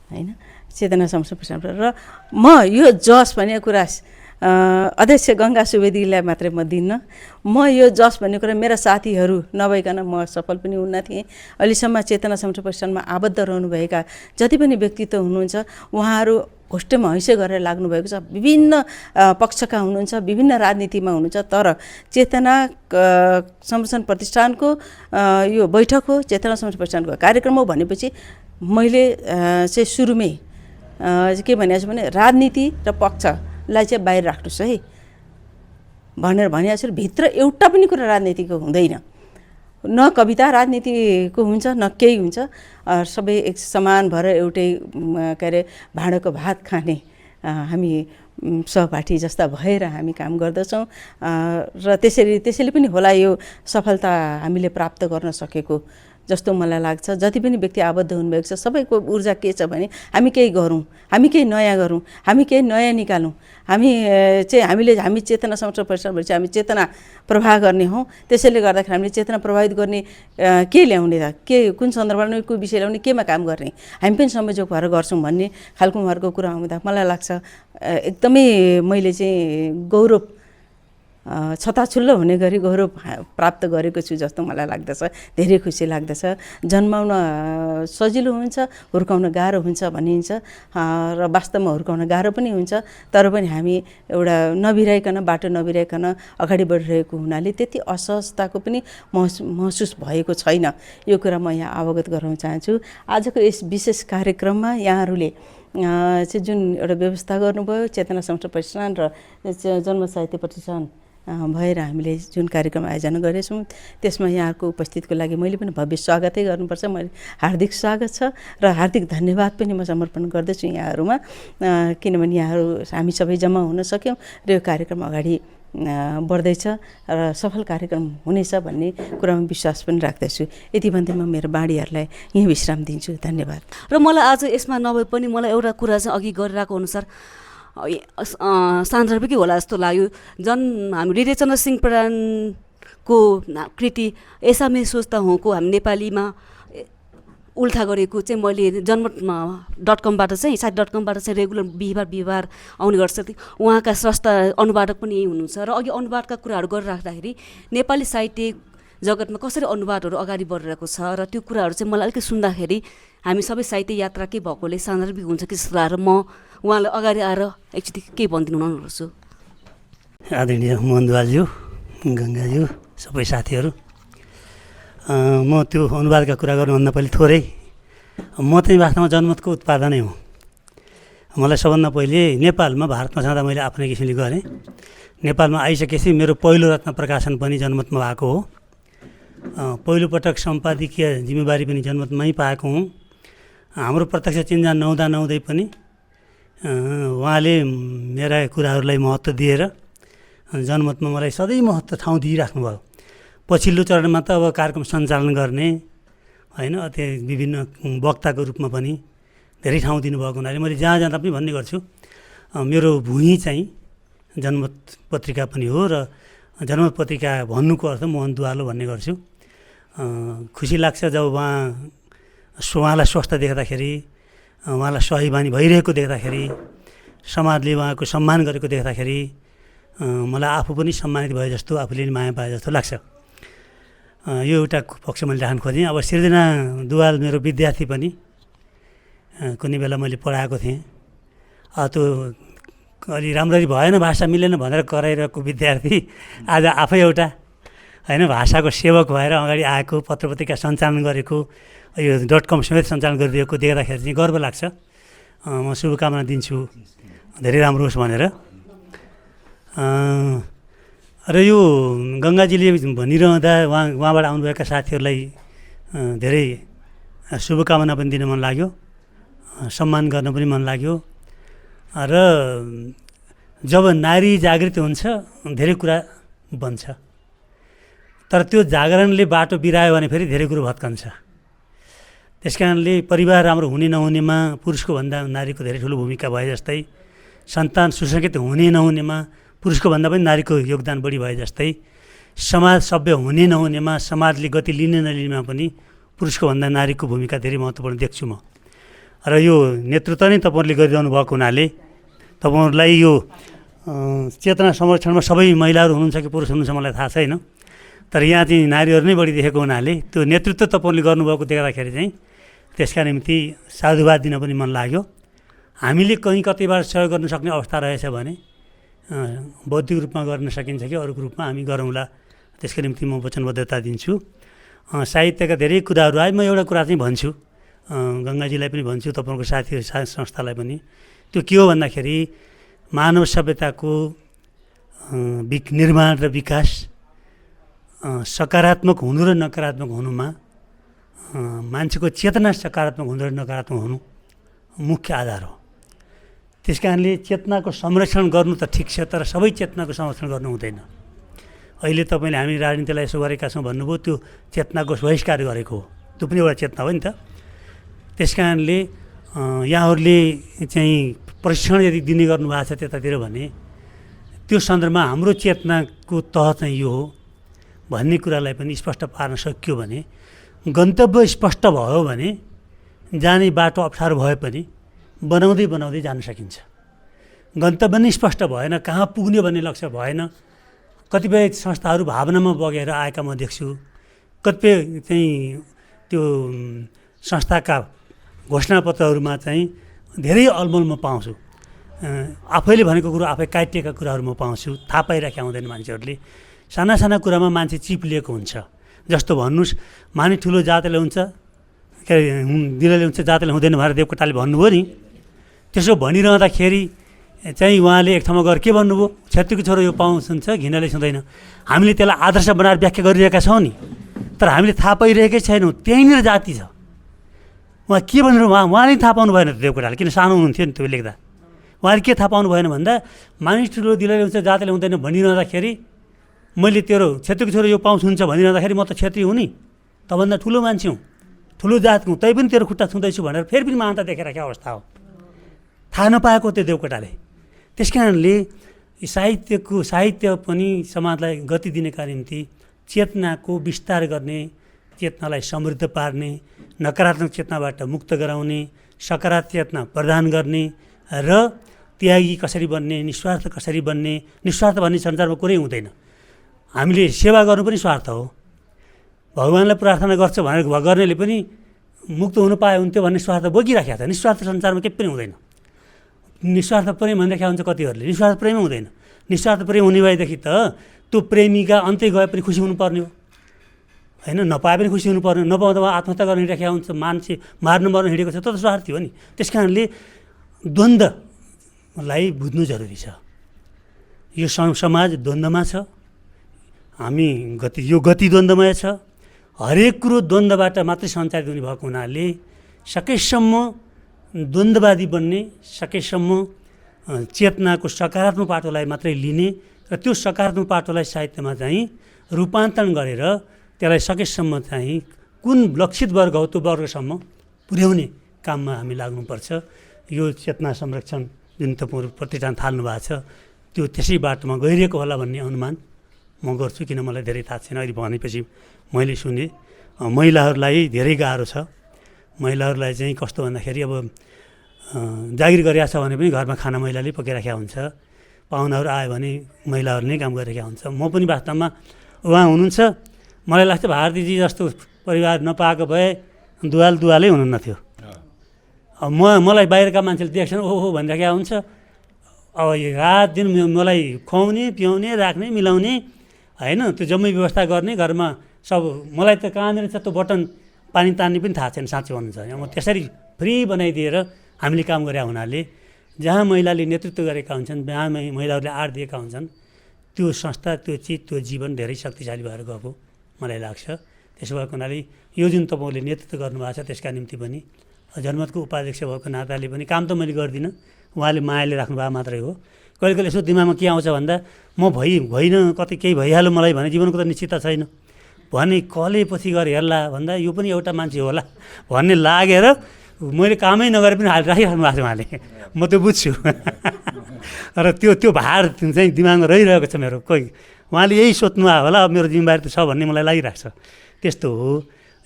हैन, चेतना संरक्षण प्रतिष्ठान। र म यो जस भन्ने कुरा अध्यक्ष गङ्गा सुवेदीलाई मात्रै म दिन्न, म यो जस भन्ने कुरा मेरा साथीहरू नभइकन म सफल पनि हुन्न थिएँ। अहिलेसम्म चेतना संरक्षण प्रतिष्ठानमा आबद्ध रहनुभएका जति पनि व्यक्तित्व हुनुहुन्छ उहाँहरू होस्टेलमा हैसे गरेर लाग्नुभएको छ। विभिन्न पक्षका हुनुहुन्छ, विभिन्न राजनीतिमा हुनुहुन्छ, तर चेतना संरक्षण प्रतिष्ठानको यो बैठक हो, चेतना संरक्षण प्रतिष्ठानको कार्यक्रम हो भनेपछि मैले चाहिँ सुरुमै के भनेको छु भने राजनीति र पक्षलाई चाहिँ बाहिर राख्नुहोस् है भनेर भनेको छु। भित्र एउटा पनि कुरा राजनीतिको हुँदैन, न कविता राजनीतिको हुन्छ न केही हुन्छ, सबै एक समान भएर एउटै के अरे भाँडाको भात खाने हामी सहपाठी जस्ता भएर हामी काम गर्दछौँ र त्यसैले पनि होला यो सफलता हामीले प्राप्त गर्न सकेको जस्तो मलाई लाग्छ। जति पनि व्यक्ति आबद्ध हुनुभएको छ सबैको ऊर्जा के छ भने हामी केही गरौँ, हामी केही नयाँ गरौँ, हामी केही नयाँ निकालौँ। हामी चेतना संरक्षण प्रतिष्ठान भएपछि हामी चेतना प्रवाह गर्ने हौँ। त्यसैले गर्दाखेरि हामीले चेतना प्रभावित गर्ने के ल्याउने त, के कुन सन्दर्भमा कुन विषय ल्याउने, केमा काम गर्ने, हामी पनि संयोजक भएर गर्छौँ भन्ने खालको उहाँहरूको कुरा आउँदा मलाई लाग्छ एकदमै मैले चाहिँ गौरव छताछुल्लो हुने गरी गौरव प्राप्त गरेको छु जस्तो मलाई लाग्दछ। धेरै खुसी लाग्दछ। जन्माउन सजिलो हुन्छ, हुर्काउन गाह्रो हुन्छ भनिन्छ र वास्तवमा हुर्काउन गाह्रो पनि हुन्छ, तर पनि हामी एउटा बाटो नबिराइकन अगाडि बढिरहेको हुनाले त्यति असहजताको पनि महसुस भएको छैन। यो कुरा म यहाँ अवगत गराउन चाहन्छु। आजको यस विशेष कार्यक्रममा यहाँहरूले चाहिँ जुन एउटा व्यवस्था गर्नुभयो, चेतना संरक्षण प्रतिष्ठान र जनमत साहित्य प्रतिष्ठान भएर हामीले जुन कार्यक्रम आयोजना गरेछौँ त्यसमा यहाँहरूको उपस्थितिको लागि मैले पनि भव्य स्वागतै गर्नुपर्छ। मैले हार्दिक स्वागत छ र हार्दिक धन्यवाद पनि म समर्पण गर्दछु यहाँहरूमा, किनभने यहाँहरू हामी सबै जम्मा हुन सक्यौँ र यो कार्यक्रम अगाडि बढ्दैछ र सफल कार्यक्रम हुनेछ भन्ने कुरामा विश्वास पनि राख्दछु। यति भन्दै म मेरो बाणीहरूलाई यहीँ विश्राम दिन्छु। धन्यवाद। र मलाई आज यसमा नभए पनि मलाई एउटा कुरा चाहिँ अघि गरिरहेको अनुसार सान्दर्भिकै होला जस्तो लाग्यो। हामी हृदयचन्द्र सिंह प्रधानको कृति ऐसा मैं सोच्ता हूँको हामी नेपालीमा उल्था गरेको चाहिँ मैले जनमत.com-बाट चाहिँ साइट.com-बाट चाहिँ रेगुलर बिहिबार आउने गर्छ। उहाँका स्रष्टा अनुवादक पनि यही हुनुहुन्छ र अघि अनुवादका कुराहरू गरिराख्दाखेरि नेपाली साहित्य जगतमा कसरी अनुवादहरू अगाडि बढिरहेको छ र त्यो कुराहरू चाहिँ मलाई अलिकति सुन्दाखेरि हामी सबै साहित्य यात्राकै भएकोले सान्दर्भिक हुन्छ कि जस्तो लागेर म उहाँलाई अगाडि आएर एकचोटि केही भनिदिनु अनुरोध छु। आदरणीय मोहन दुवालज्यू, गङ्गाज्यू, सबै साथीहरू, म त्यो अनुवादका कुरा गर्नुभन्दा पहिले थोरै म चाहिँ वास्तवमा जनमतको उत्पादनै हुँ। मलाई सबभन्दा पहिले नेपालमा भारतमा छँदा मैले आफ्नै किसिमले गरेँ। नेपालमा आइसकेपछि मेरो पहिलो रत्न प्रकाशन पनि जनमतमा भएको हो। पहिलोपटक सम्पादकीय जिम्मेवारी पनि जनमतमै पाएको हुँ। हाम्रो प्रत्यक्ष चिन्जान नहुँदै पनि उहाँले मेरा कुराहरूलाई महत्त्व दिएर जनमतमा मलाई सधैँ महत्त्व ठाउँ दिइराख्नु भयो। पछिल्लो चरणमा त अब कार्यक्रम सञ्चालन गर्ने होइन, त्यो विभिन्न वक्ताको रूपमा पनि धेरै ठाउँ दिनुभएको हुनाले मैले जहाँ जाँदा पनि भन्ने गर्छु मेरो भुइँ चाहिँ जनमत पत्रिका पनि हो र जनमत पत्रिका भन्नुको अर्थ मोहन दुवालो भन्ने गर्छु। खुसी लाग्छ जब उहाँलाई स्वस्थ देख्दाखेरि, उहाँलाई सही बानी भइरहेको देख्दाखेरि, समाजले उहाँको सम्मान गरेको देख्दाखेरि मलाई आफू पनि सम्मानित भए जस्तो, आफूले पनि माया पाए जस्तो लाग्छ। यो एउटा पक्ष मैले राख्न खोजेँ। अब सृजना दुवाल मेरो विद्यार्थी पनि, कुनै बेला मैले पढाएको थिएँ। त्यो अलि राम्ररी भएन, भाषा मिलेन भनेर कराइरहेको विद्यार्थी आज आफै एउटा होइन भाषाको सेवक भएर अगाडि आएको, पत्र पत्रिका सञ्चालन गरेको, यो .com समेत सञ्चालन गरिदिएको देख्दाखेरि चाहिँ गर्व लाग्छ। म शुभकामना दिन्छु धेरै राम्रो होस् भनेर। र यो गङ्गाजीले भनिरहँदा उहाँबाट आउनुभएका साथीहरूलाई धेरै शुभकामना पनि दिन मन लाग्यो, सम्मान गर्न पनि मन लाग्यो। र जब नारी जागृत हुन्छ धेरै कुरा बन्छ, तर त्यो जागरणले बाटो बिरायो भने फेरि धेरै कुरो भत्कन्छ। त्यस कारणले परिवार राम्रो हुने नहुनेमा पुरुषको भन्दा नारीको धेरै ठुलो भूमिका भए जस्तै, सन्तान सुसङ्गीत हुने नहुनेमा पुरुषको भन्दा पनि नारीको योगदान बढी भए जस्तै, समाज सभ्य हुने नहुनेमा समाजले गति लिने नलिनेमा पनि पुरुषको भन्दा नारीको भूमिका धेरै महत्त्वपूर्ण देख्छु म। र यो नेतृत्व नै तपाईँहरूले गरिरहनु भएको हुनाले तपाईँहरूलाई यो चेतना संरक्षणमा सबै महिलाहरू हुनुहुन्छ कि पुरुष हुनुहुन्छ मलाई थाहा छैन, तर यहाँ चाहिँ नारीहरू नै बढी देखेको हुनाले त्यो नेतृत्व तपाईँहरूले गर्नुभएको देख्दाखेरि चाहिँ त्यसका निम्ति साधुवाद दिन पनि मन लाग्यो। हामीले कहीँ कतैबाट सहयोग गर्न सक्ने अवस्था रहेछ भने बौद्धिक रूपमा गर्न सकिन्छ कि अरूको रूपमा हामी गरौँला, त्यसको निम्ति म वचनबद्धता दिन्छु। साहित्यका धेरै कुराहरू आए, म एउटा कुरा चाहिँ भन्छु, गङ्गाजीलाई पनि भन्छु, तपाईँको साथी संस्थालाई पनि। त्यो के हो भन्दाखेरि मानव सभ्यताको निर्माण र विकास सकारात्मक हुनु र नकारात्मक हुनुमा मान्छेको चेतना सकारात्मक हुनु र नकारात्मक हुनु मुख्य आधार हो। त्यस कारणले चेतनाको संरक्षण गर्नु त ठिक छ, तर सबै चेतनाको संरक्षण गर्नु हुँदैन। अहिले तपाईँले हामी राजनीतिलाई यसो गरेका छौँ भन्नुभयो, त्यो चेतनाको बहिष्कार गरेको हो, त्यो पनि एउटा चेतना हो नि त। त्यस कारणले यहाँहरूले चाहिँ प्रशिक्षण यदि दिने गर्नुभएको छ त्यतातिर भने त्यो सन्दर्भमा हाम्रो चेतनाको तह चाहिँ यो हो भन्ने कुरालाई पनि स्पष्ट पार्न सकियो भने, गन्तव्य स्पष्ट भयो भने जाने बाटो अप्ठ्यारो भए पनि बनाउँदै बनाउँदै जान सकिन्छ। गन्तव्य नै स्पष्ट भएन, कहाँ पुग्ने भन्ने लक्ष्य भएन, कतिपय संस्थाहरू भावनामा बगेर आएका म देख्छु, कतिपय चाहिँ त्यो संस्थाका घोषणापत्रहरूमा चाहिँ धेरै अलमल म पाउँछु। आफैले भनेको कुरो आफै काटिएका कुराहरू म पाउँछु, थाहा पाइराखेका हुँदैन मान्छेहरूले। साना साना कुरामा मान्छे चिप्लिएको हुन्छ। जस्तो भन्नुहोस्, माने ठुलो जातले हुन्छ, के अरे दिलले हुन्छ जातले हुँदैन भनेर देवकोटाले भन्नुभयो नि, त्यसो भनिरहँदाखेरि चाहिँ उहाँले एक ठाउँमा गएर के भन्नुभयो, छेत्रीको छोरो यो पाउँ सुन्छ घिनले सुन्दैन। हामीले त्यसलाई आदर्श बनाएर व्याख्या गरिरहेका छौँ नि, तर हामीले थाहा पाइरहेकै छैनौँ त्यहीँनिर जाति छ। उहाँ के भनेर उहाँले थाहा पाउनु भएन त देवकोटाले, किन सानो हुनुहुन्थ्यो नि त्यो लेख्दा। उहाँले के थाहा पाउनु भएन भन्दा मानिस ठुलो दिलले ल्याउँछ जातले ल्याउँदैन भनिरहँदाखेरि मैले तेरो क्षेत्रीको छोरो यो पाउँछ हुन्छ भनिरहँदाखेरि म त क्षेत्री हुँ नि, तँभन्दा ठुलो मान्छे हुँ, ठुलो जातको हुँ, तै पनि तेरो खुट्टा छुँदैछु भनेर फेरि पनि महानता देखेर राखेको अवस्था हो। थाहा नपाएको त्यो देवकोटाले। त्यस कारणले साहित्य पनि समाजलाई गति दिनका निम्ति चेतनाको विस्तार गर्ने, चेतनालाई समृद्ध पार्ने, नकारात्मक चेतनाबाट मुक्त गराउने, सकारात्मक चेतना प्रदान गर्ने र त्यागी कसरी बन्ने, निस्वार्थ कसरी बन्ने। निस्वार्थ भन्ने संसारमा कुरै हुँदैन। हामीले सेवा गर्नु पनि स्वार्थ हो। भगवान्लाई प्रार्थना गर्छ भनेर गर्नेले पनि मुक्त हुनु पाए हुन्थ्यो भन्ने स्वार्थ बोकिराखेको छ। निस्वार्थ संसारमा केही पनि हुँदैन। निस्वार्थ प्रेम भनिराखेका हुन्छ कतिहरूले, निस्वार्थ प्रेमै हुँदैन। निस्वार्थ प्रेम हुने भएदेखि त त्यो प्रेमीका अन्त्य गए पनि खुसी हुनुपर्ने हो होइन, नपाए पनि खुसी हुनुपर्ने, नपाउँदा आत्महत्या गर्न हिँडिराखेको हुन्छ, मान्छे मार्नु मर्नु हिँडेको छ, त्यो त स्वार्थी हो नि। त्यस कारणले द्वन्द्वलाई बुझ्नु जरुरी छ। यो समाज द्वन्द्वमा छ, यो गति द्वन्द्वमय छ। हरेक कुरो द्वन्द्वबाट मात्रै सञ्चालित हुने भएको हुनाले सकेसम्म द्वन्द्ववादी बन्ने, सकेसम्म चेतनाको सकारात्मक पाटोलाई मात्रै लिने र त्यो सकारात्मक पाटोलाई साहित्यमा चाहिँ रूपान्तरण गरेर त्यसलाई सकेसम्म चाहिँ कुन लक्षित वर्ग हो त्यो वर्गसम्म पुर्याउने काममा हामी लाग्नुपर्छ। यो चेतना संरक्षण जुन तपाईँ प्रतिष्ठान थाल्नु भएको छ त्यो त्यसै बाटोमा गइरहेको होला भन्ने अनुमान म गर्छु, किन मलाई धेरै थाहा छैन। अहिले भनेपछि मैले सुने महिलाहरूलाई धेरै गाह्रो छ। महिलाहरूलाई चाहिँ कस्तो भन्दाखेरि अब जागिर गरिरहेको छ भने पनि घरमा खाना महिलाले पकाइराखेका हुन्छ, पाहुनाहरू आयो भने महिलाहरू नै काम गरिरहेका हुन्छ। म पनि वास्तवमा उहाँ हुनुहुन्छ, मलाई लाग्छ भारतीजी जस्तो परिवार नपाएको भए दुवालै हुनुहुन्न थियो। अब मलाई बाहिरका मान्छेले देख्छन् ओहो भनिराखेका हुन्छ। अब रात दिन मलाई खुवाउने पियाउने राख्ने मिलाउने होइन, त्यो जम्मै व्यवस्था गर्ने घरमा सब। मलाई त कहाँनिर छ त्यो बटन पानी तान्ने पनि थाहा छैन साँच्चै भन्नुहुन्छ। म त्यसरी फ्री बनाइदिएर हामीले काम गरे हुनाले जहाँ महिलाले नेतृत्व गरेका हुन्छन्, जहाँ महिलाहरूले आँट दिएका हुन्छन्, त्यो संस्था, त्यो चिज, त्यो जीवन धेरै शक्तिशाली भएर गएको मलाई लाग्छ। त्यसो भएको हुनाले यो जुन तपाईँले नेतृत्व गर्नुभएको छ त्यसका निम्ति पनि जनमतको उपाध्यक्ष भएको नाताले पनि काम त मैले गर्दिनँ, उहाँले मायाले राख्नुभएको मात्रै हो। कहिले कहिले यसो दिमागमा के आउँछ भन्दा म होइन कतै केही भइहाल्यो मलाई भने जीवनको त निश्चितता छैन भने कले पछि गएर हेर्ला भन्दा यो पनि एउटा मान्छे होला भन्ने लागेर मैले कामै नगरे पनि राखिराख्नु भएको छ उहाँले। म त्यो बुझ्छु र त्यो भार चाहिँ दिमागमा रहिरहेको छ मेरो। कोही उहाँले यही सोच्नु आयो होला अब मेरो जिम्मेवारी त छ भन्ने मलाई लागिरहेको छ। त्यस्तो हो।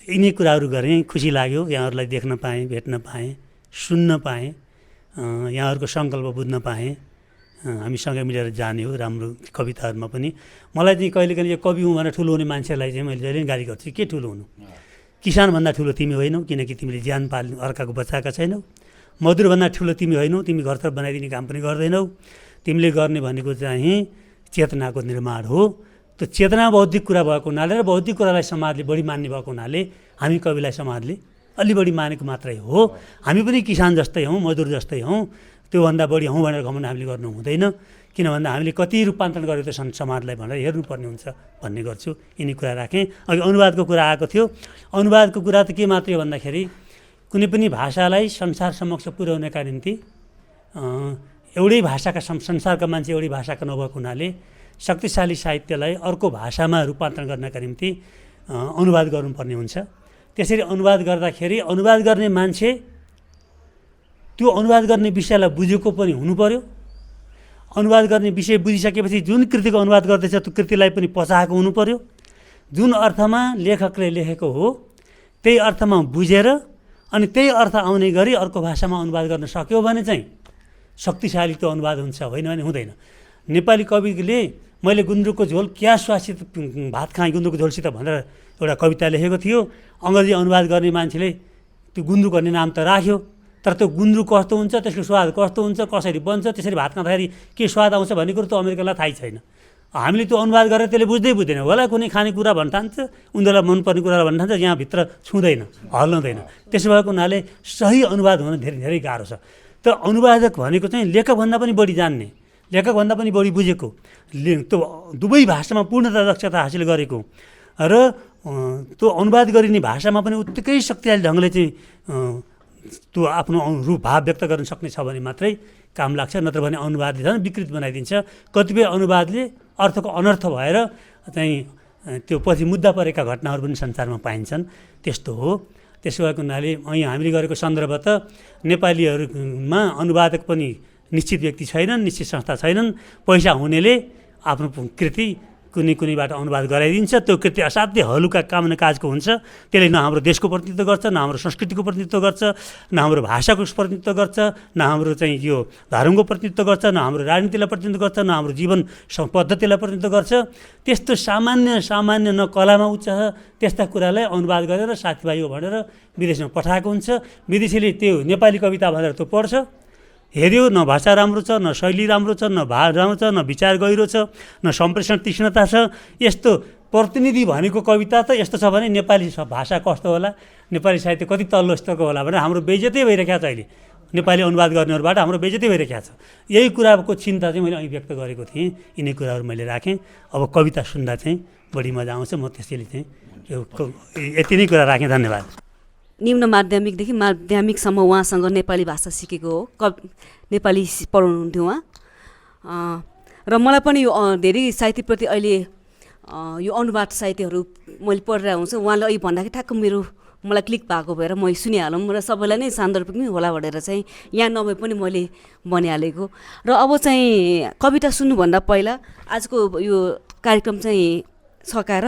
यिनै कुराहरू गरेँ, खुसी लाग्यो। यहाँहरूलाई देख्न पाएँ, भेट्न पाएँ, सुन्न पाएँ, यहाँहरूको सङ्कल्प बुझ्न पाएँ। हामी सँगै मिलेर जाने हो राम्रो कविताहरूमा पनि। मलाई चाहिँ कहिले कहिले यो कवि हुँ भनेर ठुलो हुने मान्छेलाई चाहिँ मैले जहिले गाली गर्छु, के ठुलो हुनु, किसानभन्दा ठुलो तिमी होइनौ किनकि तिमीले ज्यान पाल्नु अर्काको बचाएका छैनौ। मजदुरभन्दा ठुलो तिमी होइनौ, तिमी घरतर बनाइदिने काम पनि गर्दैनौ। तिमीले गर्ने भनेको चाहिँ चेतनाको निर्माण हो। त्यो चेतना बौद्धिक कुरा भएको हुनाले र बौद्धिक कुरालाई समाजले बढी मान्ने भएको हुनाले हामी कविलाई समाजले अलि बढी मानेको मात्रै हो। हामी पनि किसान जस्तै हौँ, मजदुर जस्तै हौँ, त्योभन्दा बढी हौँ भनेर घमण्ड हामीले गर्नु हुँदैन। किन भन्दा हामीले कति रूपान्तरण गरेको त समाजलाई भनेर हेर्नुपर्ने हुन्छ भन्ने गर्छु। यिनी कुरा राखेँ। अघि अनुवादको कुरा आएको थियो। अनुवादको कुरा त के मात्रै हो भन्दाखेरि कुनै पनि भाषालाई संसार समक्ष पुर्याउनका निम्ति एउटै भाषाका संसारका मान्छे एउटै भाषाका नभएको हुनाले शक्तिशाली साहित्यलाई अर्को भाषामा रूपान्तरण गर्नका निम्ति अनुवाद गर्नुपर्ने हुन्छ। त्यसरी अनुवाद गर्दाखेरि अनुवाद गर्ने मान्छे त्यो अनुवाद गर्ने विषयलाई बुझेको पनि हुनु पर्यो। अनुवाद गर्ने विषय बुझिसकेपछि जुन कृतिको अनुवाद गर्दैछ त्यो कृतिलाई पनि पचाएको हुनु पर्यो। जुन अर्थमा लेखकले लेखेको हो त्यही अर्थमा बुझेर अनि त्यही अर्थ आउने गरी अर्को भाषामा अनुवाद गर्न सक्यो भने चाहिँ शक्तिशाली त्यो अनुवाद हुन्छ, होइन भने हुँदैन। नेपाली कविले मैले गुन्द्रुकको झोल क्या स्वासित भात खाएँ गुन्द्रुकको झोलसित भनेर एउटा कविता लेखेको थियो। अङ्ग्रेजी अनुवाद गर्ने मान्छेले त्यो गुन्द्रुक भन्ने नाम त राख्यो, तर त्यो गुन्द्रुक कस्तो हुन्छ, त्यसको स्वाद कस्तो हुन्छ, कसरी बन्छ, त्यसरी भात खाँदाखेरि के स्वाद आउँछ भन्ने कुरो त अमेरिकालाई थाहै छैन। हामीले त्यो अनुवाद गरेर त्यसले बुझ्दै बुझ्दैन होला। कुनै खानेकुरा भन्न ठान्छ, उनीहरूलाई मनपर्ने कुरालाई भन्न ठान्छ, यहाँभित्र छुँदैन, हल्लाउँदैन। त्यसो भएको हुनाले सही अनुवाद हुन धेरै धेरै गाह्रो छ। त अनुवादक भनेको चाहिँ लेखकभन्दा पनि बढी जान्ने, लेखकभन्दा पनि बढी बुझेको, त्यो दुवै भाषामा पूर्णता दक्षता हासिल गरेको र त्यो अनुवाद गरिने भाषामा पनि उत्तिकै शक्तिशाली ढङ्गले चाहिँ त्यो आफ्नो रूप भाव व्यक्त गर्न सक्ने छ भने मात्रै काम लाग्छ, नत्र भने अनुवादले झन् विकृत बनाइदिन्छ। कतिपय अनुवादले अर्थको अनर्थ भएर चाहिँ त्यो पछि मुद्दा परेका घटनाहरू पनि संसारमा पाइन्छन्। त्यस्तो हो। त्यसो भएको हुनाले अहिले हामीले गरेको सन्दर्भ त नेपालीहरूमा अनुवादक पनि निश्चित व्यक्ति छैनन्, निश्चित संस्था छैनन्। पैसा हुनेले आफ्नो कृति कुनैबाट अनुवाद गराइदिन्छ। त्यो कृति असाध्य हलुका काम न काजको हुन्छ। त्यसले न हाम्रो देशको प्रतिनिधित्व गर्छ, न हाम्रो संस्कृतिको प्रतिनिधित्व गर्छ, न हाम्रो भाषाको प्रतिनिधित्व गर्छ, न हाम्रो चाहिँ यो धर्मको प्रतिनिधित्व गर्छ, न हाम्रो राजनीतिलाई प्रतिनिधित्व गर्छ, न हाम्रो जीवन पद्धतिलाई प्रतिनिधित्व गर्छ। त्यस्तो सामान्य न कलामा उच्च छ त्यस्ता कुरालाई अनुवाद गरेर साथीभाइ हो भनेर विदेशमा पठाएको हुन्छ। विदेशीले त्यो नेपाली कविता भनेर त्यो पढ्छ, हेऱ्यो, न भाषा राम्रो छ, न शैली राम्रो छ, न भाव राम्रो छ, न विचार गहिरो छ, न सम्प्रेषण तीक्ष्णता छ। यस्तो प्रतिनिधि भनेको कविता त यस्तो छ भने नेपाली भाषा कस्तो होला, नेपाली साहित्य कति तल्लो स्तरको होला भनेर हाम्रो बेइज्जतै भइरहेको छ। अहिले नेपाली अनुवाद गर्नेहरूबाट हाम्रो बेइज्जतै भइरहेको छ। यही कुराको चिन्ता चाहिँ मैले अहिले व्यक्त गरेको थिएँ। यिनै कुराहरू मैले राखेँ। अब कविता सुन्दा चाहिँ बढी मजा आउँछ। म त्यसैले चाहिँ यति नै कुरा राखेँ। धन्यवाद। निम्न माध्यमिकदेखि माध्यमिकसम्म उहाँसँग नेपाली भाषा सिकेको हो। नेपाली पढाउनुहुन्थ्यो उहाँ। र मलाई पनि यो धेरै साहित्यप्रति अहिले यो अनुवाद साहित्यहरू मैले पढिरहेको हुन्छु। उहाँले अहिले भन्दाखेरि ठ्याक्क मलाई क्लिक भएको भएर म सुनिहालौँ र सबैलाई नै सान्दर्भिक नै होला भनेर चाहिँ यहाँ नभए पनि मैले भनिहालेको। र अब चाहिँ कविता सुन्नुभन्दा पहिला आजको यो कार्यक्रम चाहिँ सकाएर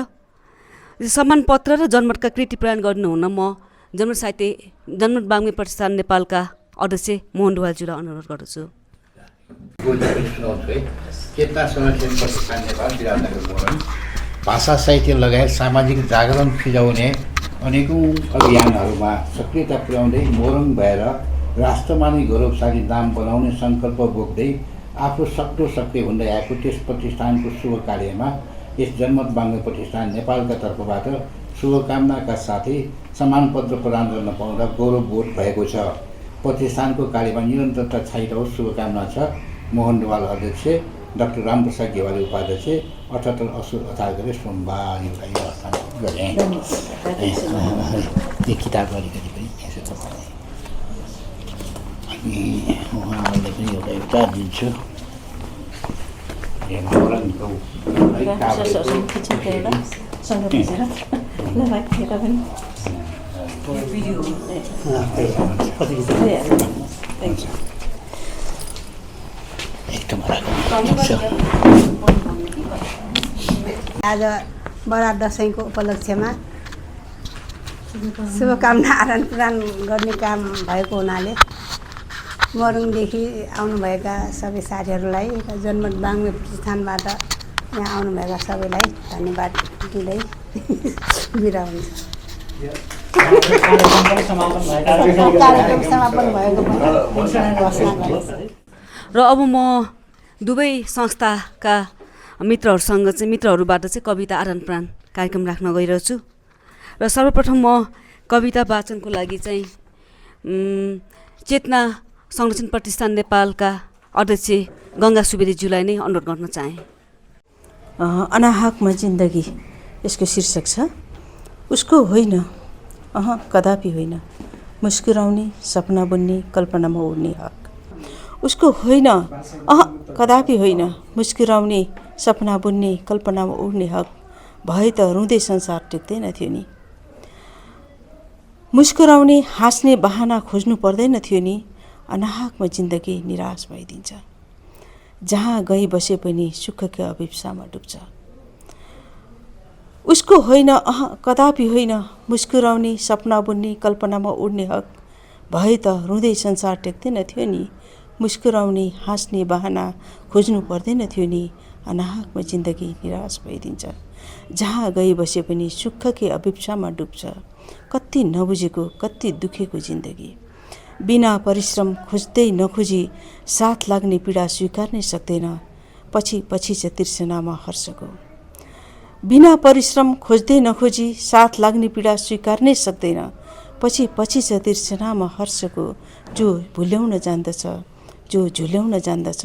सम्मान पत्र र जनमतका कृति प्रदान गर्नुहुन म जनमत बाङ्मे प्रतिष्ठान नेपालका अध्यक्ष मोहन ढुवालज्यूलाई अनुरोध गर्दछु। चेतना संरक्षण प्रतिष्ठान नेपाल विराटनगर मोरङ भाषा साहित्य लगायत सामाजिक जागरण फिजाउने अनेकौँ अभियानहरूमा सक्रियता पुर्याउँदै मोरङ भएर राष्ट्रमानि गौरवशाली नाम बनाउने सङ्कल्प बोक्दै आफू सक्दो सक्रिय हुँदै आएको त्यस प्रतिष्ठानको शुभ कार्यमा यस जनमत बाङ्मे प्रतिष्ठान नेपालका तर्फबाट शुभकामनाका साथै सम्मानपत्र प्रदान गर्न पाउँदा गौरवबोध भएको छ। प्रतिष्ठानको कार्यमा निरन्तरता छाइरहोस् शुभकामना छ। मोहन ढुवाल अध्यक्ष, डाक्टर रामप्रसाद गेवाली उपाध्यक्ष, 78 असुर अथार गरे सोमबार एउटा यो अवस्था गरेँ। यो किताब अलिकति पनि यसो तपाईँलाई अनि उहाँहरूले पनि एउटा दिन्छु। मोरङको आज बडा दसैँको उपलक्ष्यमा शुभकामना आदान प्रदान गर्ने काम भएको हुनाले मोरङदेखि आउनुभएका सबै साथीहरूलाई र जनमत बाङ्मे प्रतिष्ठानबाट यहाँ आउनुभएका सबैलाई धन्यवाद दिँदै बिदा हुन्छ। कार्यक्रम समापन भएको र अब म दुवै संस्थाका मित्रहरूबाट चाहिँ कविता आदान प्रदान कार्यक्रम राख्न गइरहेको छु। र सर्वप्रथम म कविता वाचनको लागि चाहिँ चेतना संरक्षण प्रतिष्ठान नेपालका अध्यक्ष गङ्गा सुवेदीज्यूलाई नै अनुरोध गर्न चाहेँ। अनाहकमा जिन्दगी यसको शीर्षक छ। उसको होइन, कदापि होइन, मुस्कुराउने, सपना बुन्ने, कल्पनामा उड्ने हक। उसको होइन, कदापि होइन, मुस्कुराउने, सपना बुन्ने, कल्पनामा उड्ने हक भए त रुँदै संसार टेक्दैन थियो नि। मुस्कुराउने, हाँस्ने बहाना खोज्नु पर्दैन थियो नि। अनाहकमा जिन्दगी निराश भइदिन्छ। जहाँ गई बसे पनि सुखको अभिप्सामा डुब्छ। उसको होइन, कदापि होइन, मुस्कुराउने, सपना बुन्ने, कल्पनामा उड्ने हक भए त रुँदै संसार टेक्दैन थियो नि। मुस्कुराउने, हाँस्ने बहाना खोज्नु पर्दैन थियो नि। अनाहकमा जिन्दगी निराश भइदिन्छ। जहाँ गई बसे पनि सुखकै अभिप्सामा डुब्छ। कति नबुझेको, कति दुखेको जिन्दगी। बिना परिश्रम खोज्दै नखोजी साथ लाग्ने पीडा स्वीकार्नै सक्दैन। पछि पछि छ तृष्णामा हर्षको। बिना परिश्रम खोज्दै नखोजी साथ लाग्ने पीडा स्वीकार्नै सक्दैन। पछि पछि छ तृष्णामा हर्षको। जो भुल्याउन जान्दछ, जो झुल्याउन जान्दछ,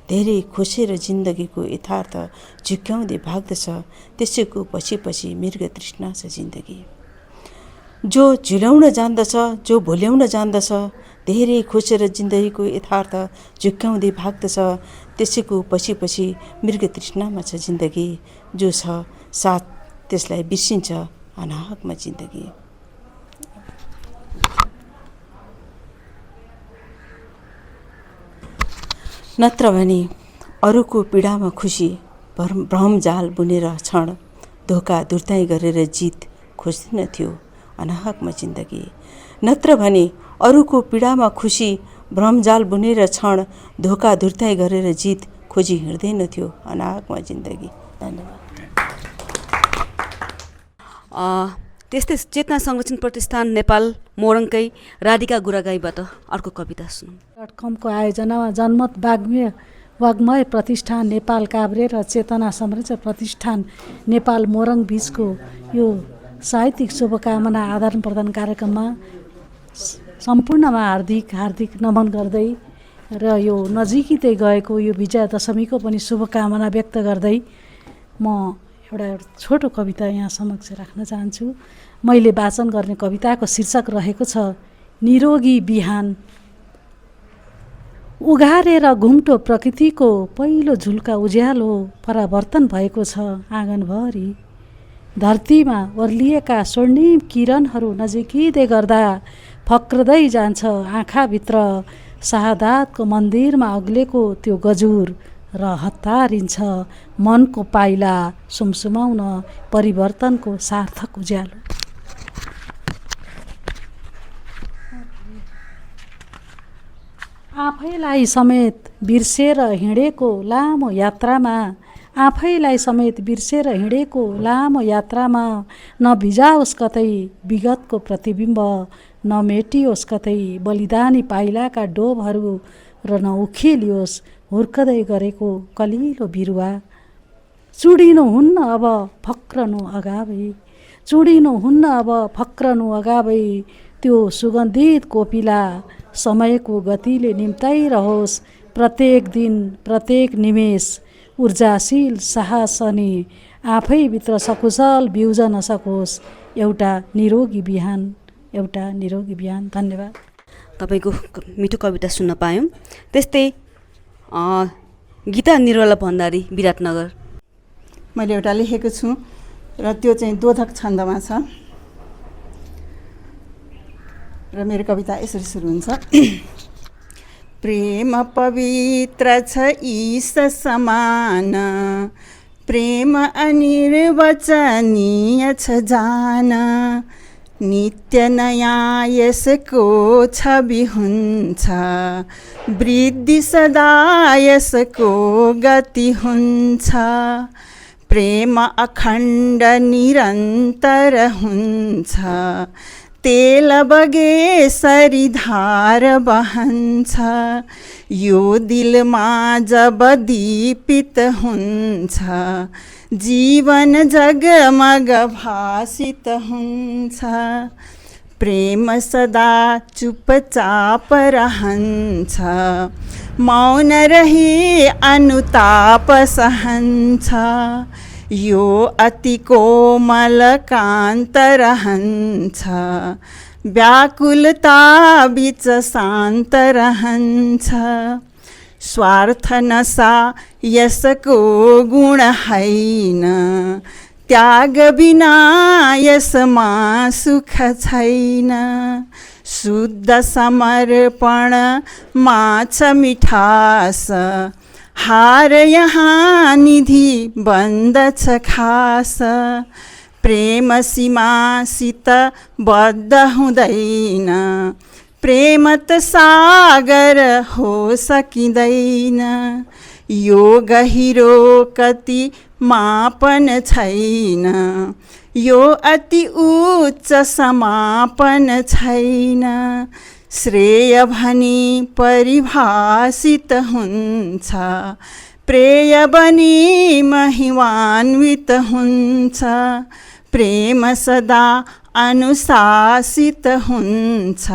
धेरै खोसेर जिन्दगीको यथार्थ झुक्याउँदै भाग्दछ। त्यसैको पछि पछि मृग तृष्णा छ जिन्दगी। जो झुल्याउन जान्दछ, जो भुल्याउन जान्दछ, धेरै खोसेर जिन्दगीको यथार्थ झुक्क्याउँदै भाग्दछ, त्यसैको पछि पछि मृग तृष्णामा छ जिन्दगी, जो छ साथ त्यसलाई बिर्सिन्छ अनाहकमा जिन्दगी। नत्र भने अरूको पीडामा खुसी भ्रमजाल बुनेर क्षण धोका दुर्ताई गरेर जित खोज्दैनथ्यो अनाहकमा जिन्दगी। नत्र भने अरूको पीडामा खुसी भ्रमजाल बुनेर क्षण धोका धुर्ताई गरेर जित खोजी हिँड्दैनथ्यो अनाहकमा जिन्दगी। धन्यवाद। त्यस्तै चेतना संरक्षण प्रतिष्ठान नेपाल मोरङकै राधिका गुरागाईबाट अर्को कविता सुनौँ। .com को आयोजनामा जनमत वाग्मय प्रतिष्ठान नेपाल काभ्रे र चेतना संरक्षण प्रतिष्ठान नेपाल मोरङ बीचको यो साहित्यिक शुभकामना आदान प्रदान कार्यक्रममा सम्पूर्णमा हार्दिक नमन गर्दै र यो नजिकै गएको यो विजया दशमीको पनि शुभकामना व्यक्त गर्दै म एउटा छोटो कविता यहाँ समक्ष राख्न चाहन्छु। मैले वाचन गर्ने कविताको शीर्षक रहेको छ निरोगी बिहान। उघारेर घुम्टो प्रकृतिको पहिलो झुल्का उज्यालो परावर्तन भएको छ आँगनभरि। धरतीमा ओर्लिएका स्वर्णिम किरणहरू नजिकिँदै गर्दा फक्रदै जान्छ आँखाभित्र शहादातको मन्दिरमा अग्लेको त्यो गजुर र हतारिन्छ मनको पाइला सुमसुमाउन परिवर्तनको सार्थक उज्यालो। आफैलाई समेत बिर्सेर हिँडेको लामो यात्रामा नभिजाओस् कतै विगतको प्रतिबिम्ब, नमेटियोस् कतै बलिदानी पाइलाका डोबहरू र नउखेलियोस् हुर्कदै गरेको कलिलो बिरुवा। चुडिनुहुन्न अब फक्रनु अगावै त्यो सुगन्धित कोपिला। समयको गतिले निम्ताइरहोस् प्रत्येक दिन प्रत्येक निमेष। ऊर्जाशील साहस अनि आफैभित्र सकुशल बिउजन सकोस् एउटा निरोगी बिहान। धन्यवाद। तपाईँको मिठो कविता सुन्न पायौँ। त्यस्तै गीता निर्मला भण्डारी विराटनगर। मैले एउटा लेखेको छु र त्यो चाहिँ दोधक छन्दमा छ र मेरो कविता यसरी सुरु हुन्छ। प्रेम पवित्र छ ईश समान, प्रेम अनिर्वचनीय छ जान। नित्य नयाँ यसको छवि हुन्छ, वृद्धि सदा यसको गति हुन्छ। प्रेम अखण्ड निरन्तर हुन्छ, तेल बगेसरी धार बहन्छ। यो दिलमा जब दीपित हुन्छ, जीवन जगमग भासित हुन्छ। प्रेम सदा चुपचाप रहन्छ, मौन रही अनुताप सहन्छ। यो अति कोमल कान्त रहन्छ, व्याकुलता बीच शान्त रहन्छ। स्वार्थ नशा यसको गुण हैन, त्याग बिना यसमा सुख छैन। शुद्ध समर्पण माछ मिठास, हार यहाँ निधि बन्दछ खास। प्रेम सीमासित बद्ध हुँदैन, प्रेम त सागर हो सकिँदैन। यो गहिरो कति मापन छैन, यो अति उच्च समापन छैन। श्रेय भनी परिभाषित हुन्छ, प्रेय बनी महिमान्वित हुन्छ। प्रेम सदा अनुशासित हुन्छ,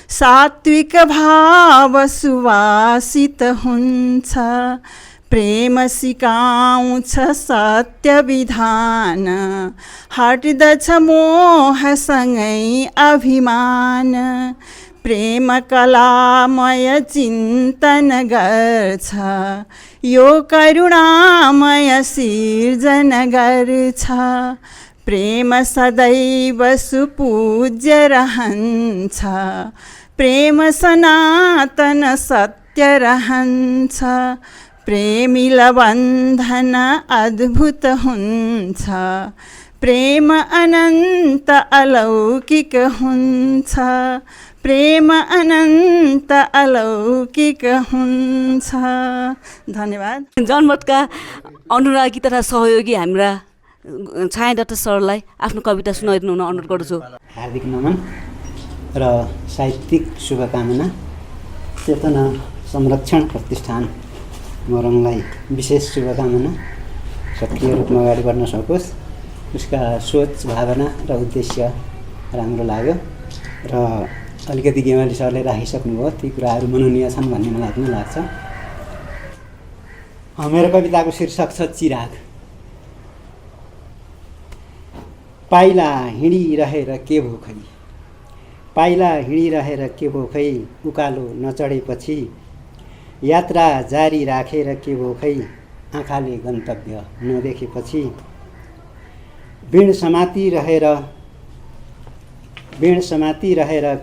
सात्विक भाव सुवासित हुन्छ। प्रेम सिकाउँछ सत्य विधान, हट्दछ मोहसँगै अभिमान। प्रेम कलामय चिन्तन गर्छ, यो करुणामय सिर्जन गर्छ। प्रेम सदैव सुपूज्य रहन्छ, प्रेम सनातन सत्य रहन्छ। प्रेमिल बन्धन अद्भुत हुन्छ, प्रेम अनन्त अलौकिक हुन्छ। प्रेम अनन्त अलौकिक हुन्छ। धन्यवाद। जनमतका अनुरागी तथा सहयोगी हाम्रा छाया डाक्टर सरलाई आफ्नो कविता सुनाइदिनु हुन अनुरोध गर्छु। हार्दिक नमन र साहित्यिक शुभकामना। चेतना संरक्षण प्रतिष्ठान मोरङलाई विशेष शुभकामना, सक्रिय रूपमा अगाडि बढ्न सकोस्। उसका सोच भावना र उद्देश्य राम्रो लाग्यो र अलिकति गेवाली सरले राखिसक्नुभयो, ती कुराहरू मननीय छन् भन्ने मलाई पनि लाग्छ। मेरो कविताको शीर्षक छ चिराग। पाइला हिँडिरहेर के भो खै, पाइला हिँडिरहेर के भो खै, उकालो नचढेपछि यात्रा जारी राखेर के भो खै, आँखाले गन्तव्य नदेखेपछि। बिण समातिरहेर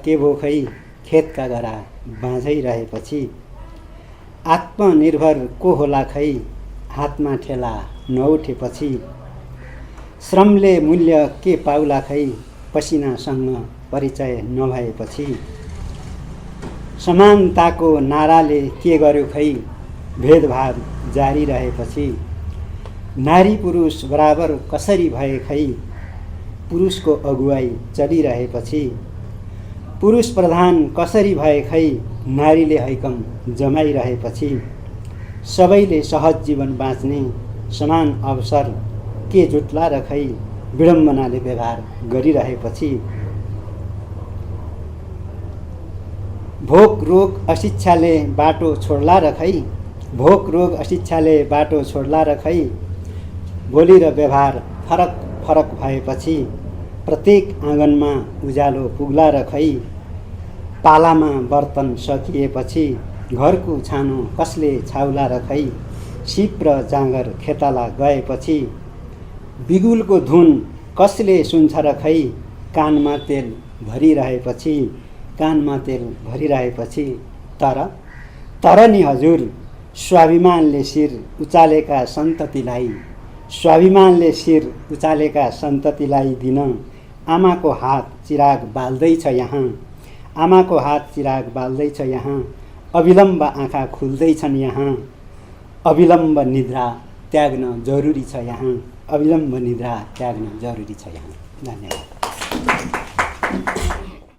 के भो खै, खेतका गरा बाँझै रहेपछि। आत्मनिर्भर को होला खै, हातमा ठेला नउठेपछि। श्रमले मूल्य के पाउला खै, पसिनासँग परिचय नभएपछि। समानताको नाराले के गर्यो खै, भेदभाव जारी रहेपछि। नारी पुरुष बराबर कसरी भए खै, पुरुषको अगुवाई चलिरहेपछि। पुरुष प्रधान कसरी भए खै, नारीले हैकम जमाइरहेपछि। सबैले सहज जीवन बाँच्ने समान अवसर के जुट्ला र खै, विडम्बनाले व्यवहार गरिरहेपछि। भोक रोग अशिक्षाले बाटो छोड्ला र खै, भोक रोग अशिक्षाले बाटो छोड्ला र खै। बोली र व्यवहार फरक फरक भएपछि प्रत्येक आँगनमा उज्यालो पुग्ला र खै। पालामा बर्तन सकिएपछि घरको छानो कसले छाउला र खै। सिप र जाँगर खेताला गएपछि बिगुलको धुन कसले सुन्छ र खै। कानमा तेल भरिरहेपछि, कानमा तेल भरिरहेपछि। तर नि हजुर, स्वाभिमानले शिर उचालेका सन्ततिलाई, स्वाभिमानले शिर उचालेका सन्ततिलाई दिन आमाको हात चिराग बाल्दैछ यहाँ, आमाको हात चिराग बाल्दैछ यहाँ। अविलम्ब आँखा खुल्दैछन् यहाँ, अविलम्ब निद्रा त्याग्न जरुरी छ यहाँ, अविलम्ब निद्रा त्याग्न जरुरी छ यहाँ। धन्यवाद।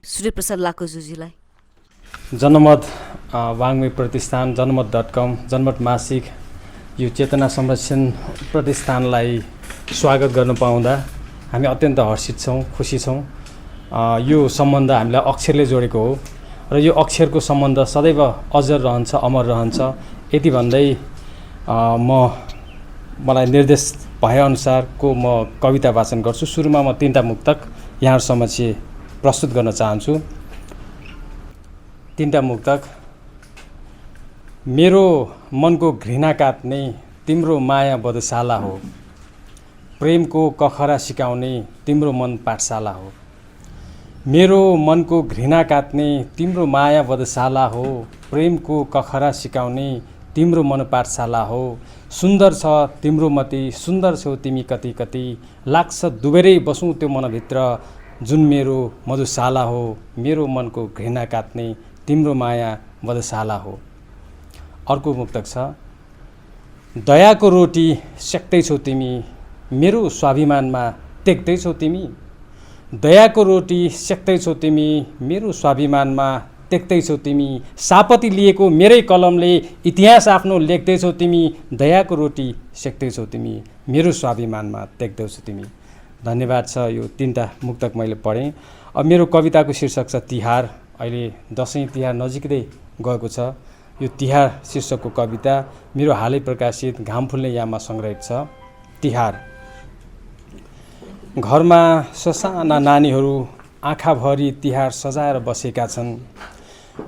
सूर्यप्रसाद लाकोजुजीलाई। जनमत वाङ्मय प्रतिष्ठान, जनमत.com, जनमत मासिक, यो चेतना संरक्षण प्रतिष्ठानलाई स्वागत गर्न पाउँदा हामी अत्यन्त हर्षित छौँ, खुसी छौँ। यो सम्बन्ध हामीलाई अक्षरले जोडेको हो र यो अक्षरको सम्बन्ध सदैव अजर रहन्छ, अमर रहन्छ। यति भन्दै मलाई निर्देश भएअनुसारको म कविता वाचन गर्छु। सुरुमा म 3टा मुक्तक यहाँहरू समक्ष प्रस्तुत गर्न चाहन्छु। 3टा मुक्तक। मेरो मनको घृणा काट्ने तिम्रो माया बधशाला हो, प्रेमको कखरा सिकाउने तिम्रो मन पाठशाला हो। मेरो मनको घृणा काट्ने तिम्रो माया बधशाला हो, प्रेमको कखरा सिकाउने तिम्रो मन पाठशाला हो। सुन्दर छ तिम्रो मति, सुन्दर छौ तिमी कति कति, लाग्छ दुबेरै बसौँ त्यो मनभित्र जुन मेरो मधुशाला हो। मेरो मनको घृणा काट्ने तिम्रो माया बधशाला हो। अर्को मुक्तक छ। दयाको रोटी सेक्दैछौ तिमी, मेरो स्वाभिमानमा टेक्दैछौ तिमी। दयाको रोटी सेक्दैछौ तिमी, मेरो स्वाभिमानमा टेक्दैछौ तिमी। सापती लिएको मेरै कलमले इतिहास आफ्नो लेख्दैछौ तिमी। दयाको रोटी सेक्दैछौ तिमी, मेरो स्वाभिमानमा टेक्दैछौ तिमी। धन्यवाद छ। यो 3टा मुक्तक मैले पढेँ। अब मेरो कविताको शीर्षक छ तिहार। अहिले दसैँ तिहार नजिकै गएको छ यो तिहार शीर्षकको कविता मेरो हालै प्रकाशित घाम फुल्ने याममा सङ्ग्रहित छ। तिहार। घरमा ससाना नानीहरू आँखाभरि तिहार सजाएर बसेका छन्।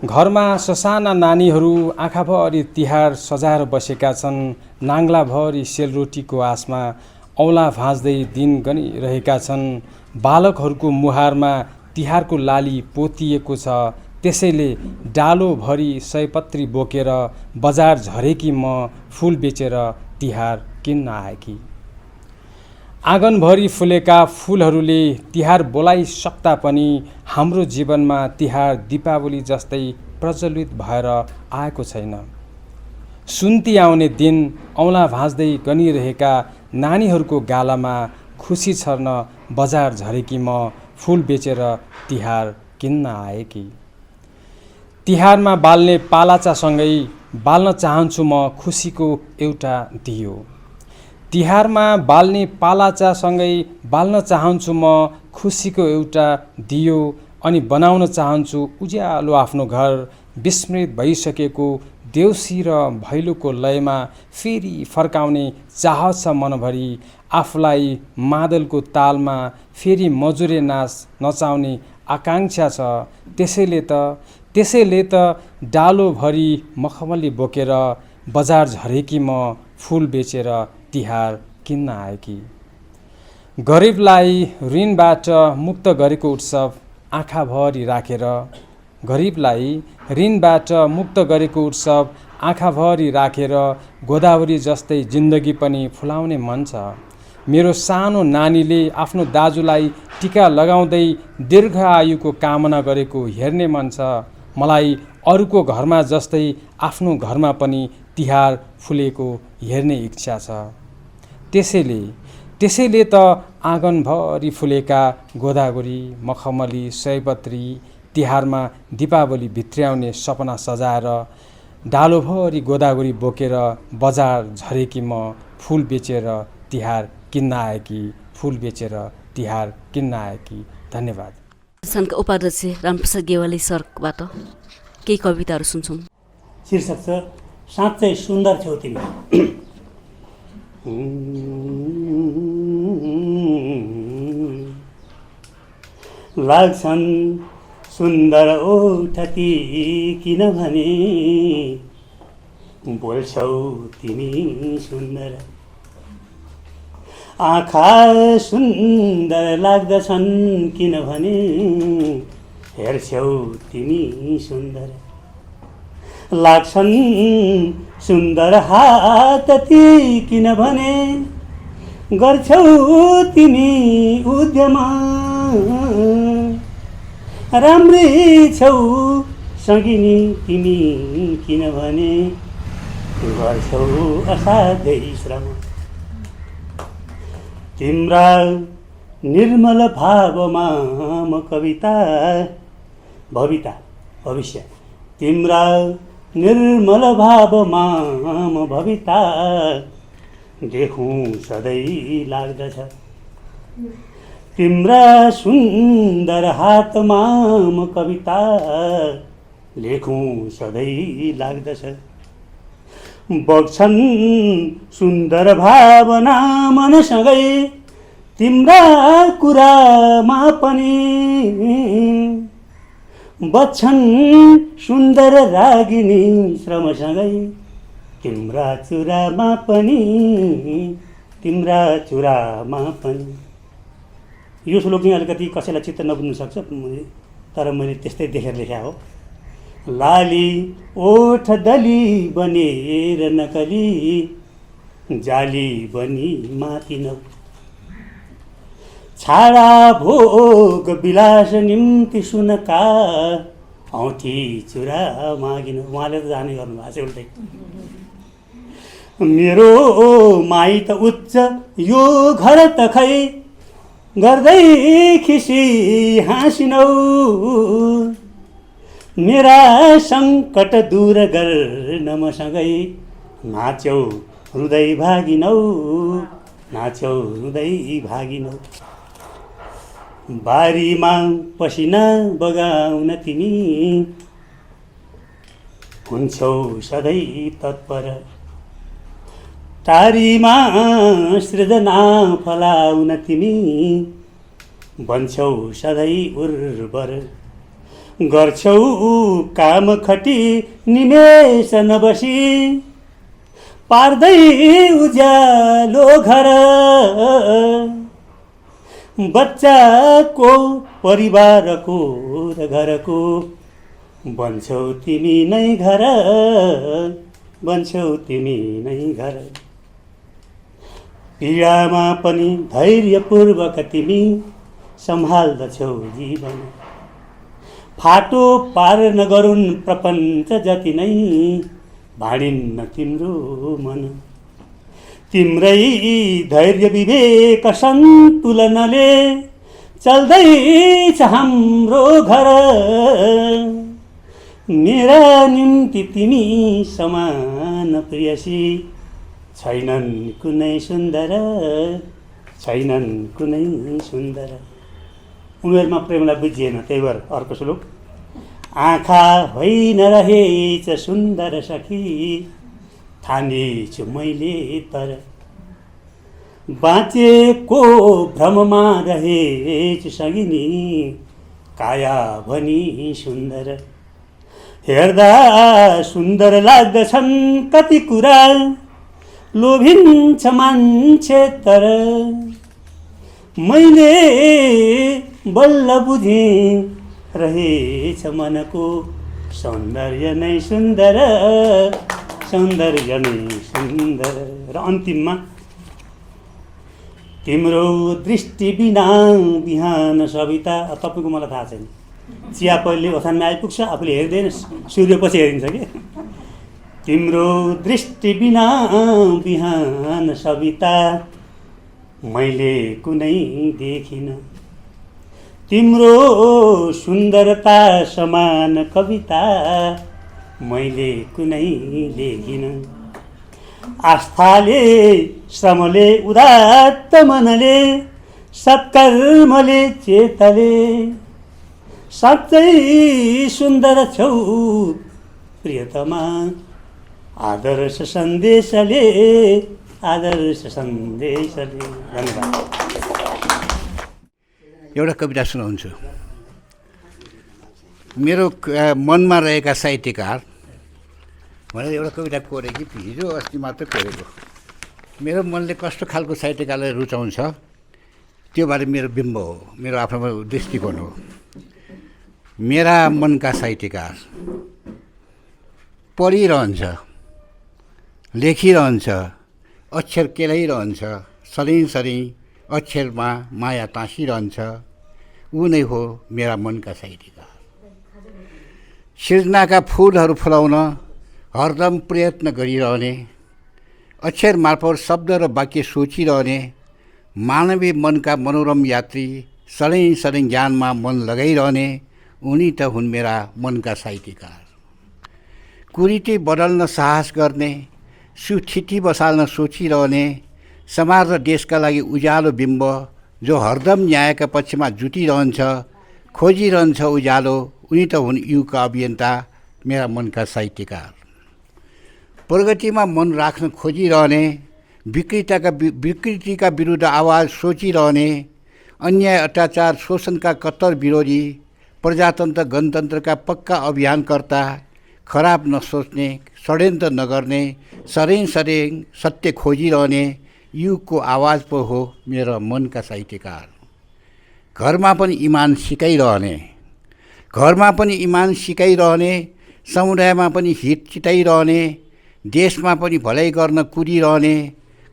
घरमा ससाना नानीहरू आँखाभरि तिहार सजाएर बसेका छन्। नाङ्लाभरि सेलरोटीको आसमा औँला भाँच्दै दिन गनिरहेका छन्। बालकहरूको मुहारमा तिहारको लाली पोतिएको छ। त्यसैले डालोभरि सयपत्री बोकेर बजार झरेकी म फुल बेचेर तिहार किन्न आएकी। आँगनभरि फुलेका फुलहरूले तिहार बोलाइसक्दा पनि हाम्रो जीवनमा तिहार दीपावली जस्तै प्रज्वलित भएर आएको छैन। सुन्ती आउने दिन औँला भाँच्दै गनिरहेका नानीहरूको गालामा खुसी छर्न बजार झरेकी म फुल बेचेर तिहार किन्न आएकी। तिहारमा बाल्ने पालाचासँगै बाल्न चाहन्छु म खुसीको एउटा दियो। तिहारमा बाल्ने पालाचासँगै बाल्न चाहन्छु म खुसीको एउटा दियो। अनि बनाउन चाहन्छु उज्यालो आफ्नो घर। विस्मृत भइसकेको देउसी र भैलोको लयमा फेरि फर्काउने चाहत छ मनभरि। आफूलाई मादलको तालमा फेरि मजुरे नाच नचाउने आकाङ्क्षा छ। त्यसैले त डालोभरि मखमली बोकेर बजार झरेकी म फुल बेचेर तिहार किन्न आएकी। गरिबलाई ऋणबाट मुक्त गरेको उत्सव आँखाभरि राखेर, गरिबलाई ऋणबाट मुक्त गरेको उत्सव आँखाभरि राखेर गोदावरी जस्तै जिन्दगी पनि फुलाउने मन छ। मेरो सानो नानीले आफ्नो दाजुलाई टिका लगाउँदै दीर्घ आयुको कामना गरेको हेर्ने मन छ। मलाई अरूको घरमा जस्तै आफ्नो घरमा पनि तिहार फुलेको हेर्ने इच्छा छ। त्यसैले त आँगनभरि फुलेका गोदावरी, मखमली, सयपत्री तिहारमा दीपावली भित्र्याउने सपना सजाएर डालोभरि गोदावरी बोकेर बजार झरेकी म फुल बेचेर तिहार किन्न आएकी। फुल बेचेर तिहार किन्न आएकी। धन्यवाद। संघका उपाध्यक्ष रामप्रसाद गेवाली सरबाट केही कविताहरू सुन्छौँ। शीर्षक छ साँच्चै सुन्दर छौ तिमी। लाग्छन् सुन्दर ओठ ती किनभने बोल्छौ तिमी सुन्दर। आँखा सुन्दर लाग्दछन् किनभने हेर्छौ तिमी सुन्दर। लाग्छन् सुन्दर हात ती किनभने गर्छौ तिमी उद्यम। राम्री छौ सगिनी तिमी किनभने गर्छौ असाध्यै श्रम। तिम्रा निर्मल भावमा म कविता भविष्य। तिम्रा निर्मल भावमा म भविता देखौँ सधैँ लाग्दछ। तिम्रा सुन्दर हातमा म कविता लेखौँ सधैँ लाग्दछ। बग्छन् सुन्दर भावना मनसँगै तिम्रा कुरामा पनि। बच्छन् सुन्दर रागिनी श्रमसँगै तिम्रा चुरामा पनि। यो श्लोक चाहिँ अलिकति कसैलाई चित्त नबुझ्न सक्छ, तर मैले त्यस्तै देखेर लेखा हो। लाली ओठ दली बनेर नकली जाली बनी मातिनौ। छाडा भोग विलास निम्ति सुनका औँठी चुरा मागिन। उहाँले त जाने गर्नुभएको छ उल्टै। मेरो माई त उच्च यो घर त खै गर्दै खिसी हाँसिनौ। मेरा सङ्कट दूर गर्न मसँगै नाच्यौ हृदय भागिनौ। बारीमा पसिना बगाउन तिमी हुन्छौ सधैँ तत्पर टारीमा सृजना फलाउन तिमी बन्छौ सधैँ उर्वर गर्छौ काम खटी निमेष नबसी पार्दै उज्यालो घर बच्चाको परिवारको र घरको बन्छौ तिमी नै घर बन्छौ तिमी नै घर पीडामा पनि धैर्यपूर्वक तिमी सम्हाल्दछौ जीवन फाटो पार नगरुन् प्रपञ्च जति नै भाडिन्न तिम्रो मन तिम्रै धैर्य विवेक सन्तुलनले चल्दैछ हाम्रो घर मेरा निम्ति तिमी समान प्रियसी छैनन् कुनै सुन्दर छैनन् कुनै सुन्दर उमेरमा प्रेमलाई बुझिएन त्यही भएर अर्को श्लोक आँखा होइन रहेछ सुन्दर सखी ठानेछु मैले तर बाँचेको भ्रममा रहेछु सगिनी काया भनी सुन्दर हेर्दा सुन्दर लाग्दछन् कति कुरा लोभिन्छ मान्छे तर मैले बल्ल बुझेँ रहेछ मनको सौन्दर्य नै सुन्दर सौन्दर्य नै सुन्दर र अन्तिममा तिम्रो दृष्टि बिना बिहान सविता तपाईँको मलाई थाहा छैन चिया पहिले ओछानमा आइपुग्छ आफूले हेर्दैन सूर्यपछि हेरिन्छ कि तिम्रो दृष्टि बिना बिहान सविता मैले कुनै देखिन तिम्रो सुन्दरता समान कविता मैले कुनै लेखिन आस्थाले श्रमले उदात्त मनले सत्कर्मले चेतले साँच्चै सुन्दर छौ प्रियतमा आदर्श सन्देशले धन्यवाद। एउटा कविता सुनाउँछु। मेरो मनमा रहेका साहित्यकार भनेर एउटा कविता कोरे कि हिजो अस्ति मात्र कोरेको। मेरो मनले कस्तो खालको साहित्यकारलाई रुचाउँछ त्यो बारे मेरो बिम्ब हो, मेरो आफ्नो दृष्टिकोण हो। मेरा मनका साहित्यकार पढिरहन्छ, लेखिरहन्छ, अक्षर केलाइरहन्छ, सधैँ अक्षरमा माया टाँसिरहन्छ, ऊ नै हो मेरा मनका साहित्यकार। सृजनाका फुलहरू फुलाउन हरदम प्रयत्न गरिरहने, अक्षर मार्फत शब्द र वाक्य सोचिरहने, मानवीय मनका मनोरम यात्री, सधैँ ज्ञानमा मन लगाइरहने उनी त हुन् मेरा मनका साहित्यकार। कुरीति बदल्न साहस गर्ने, सुस्थिति बसाल्न सोचिरहने, समाज र देशका लागि उज्यालो बिम्ब जो हरदम न्यायका पक्षमा जुटिरहन्छ, खोजिरहन्छ उज्यालो, उनी त हुन् युगका अभियन्ता मेरा मनका साहित्यकार। प्रगतिमा मन राख्न खोजिरहने, विकृतिका विरुद्ध आवाज सोचिरहने, अन्याय अत्याचार शोषणका कट्टर विरोधी, प्रजातन्त्र गणतन्त्रका पक्का अभियानकर्ता, खराब नसोच्ने, षड्यन्त्र नगर्ने, सधैँ सत्य खोजिरहने युगको आवाज पो हो मेरो मनका साहित्यकार। घरमा पनि इमान सिकाइरहने, समुदायमा पनि हित चिताइरहने, देशमा पनि भलाइ गर्न कुदिरहने,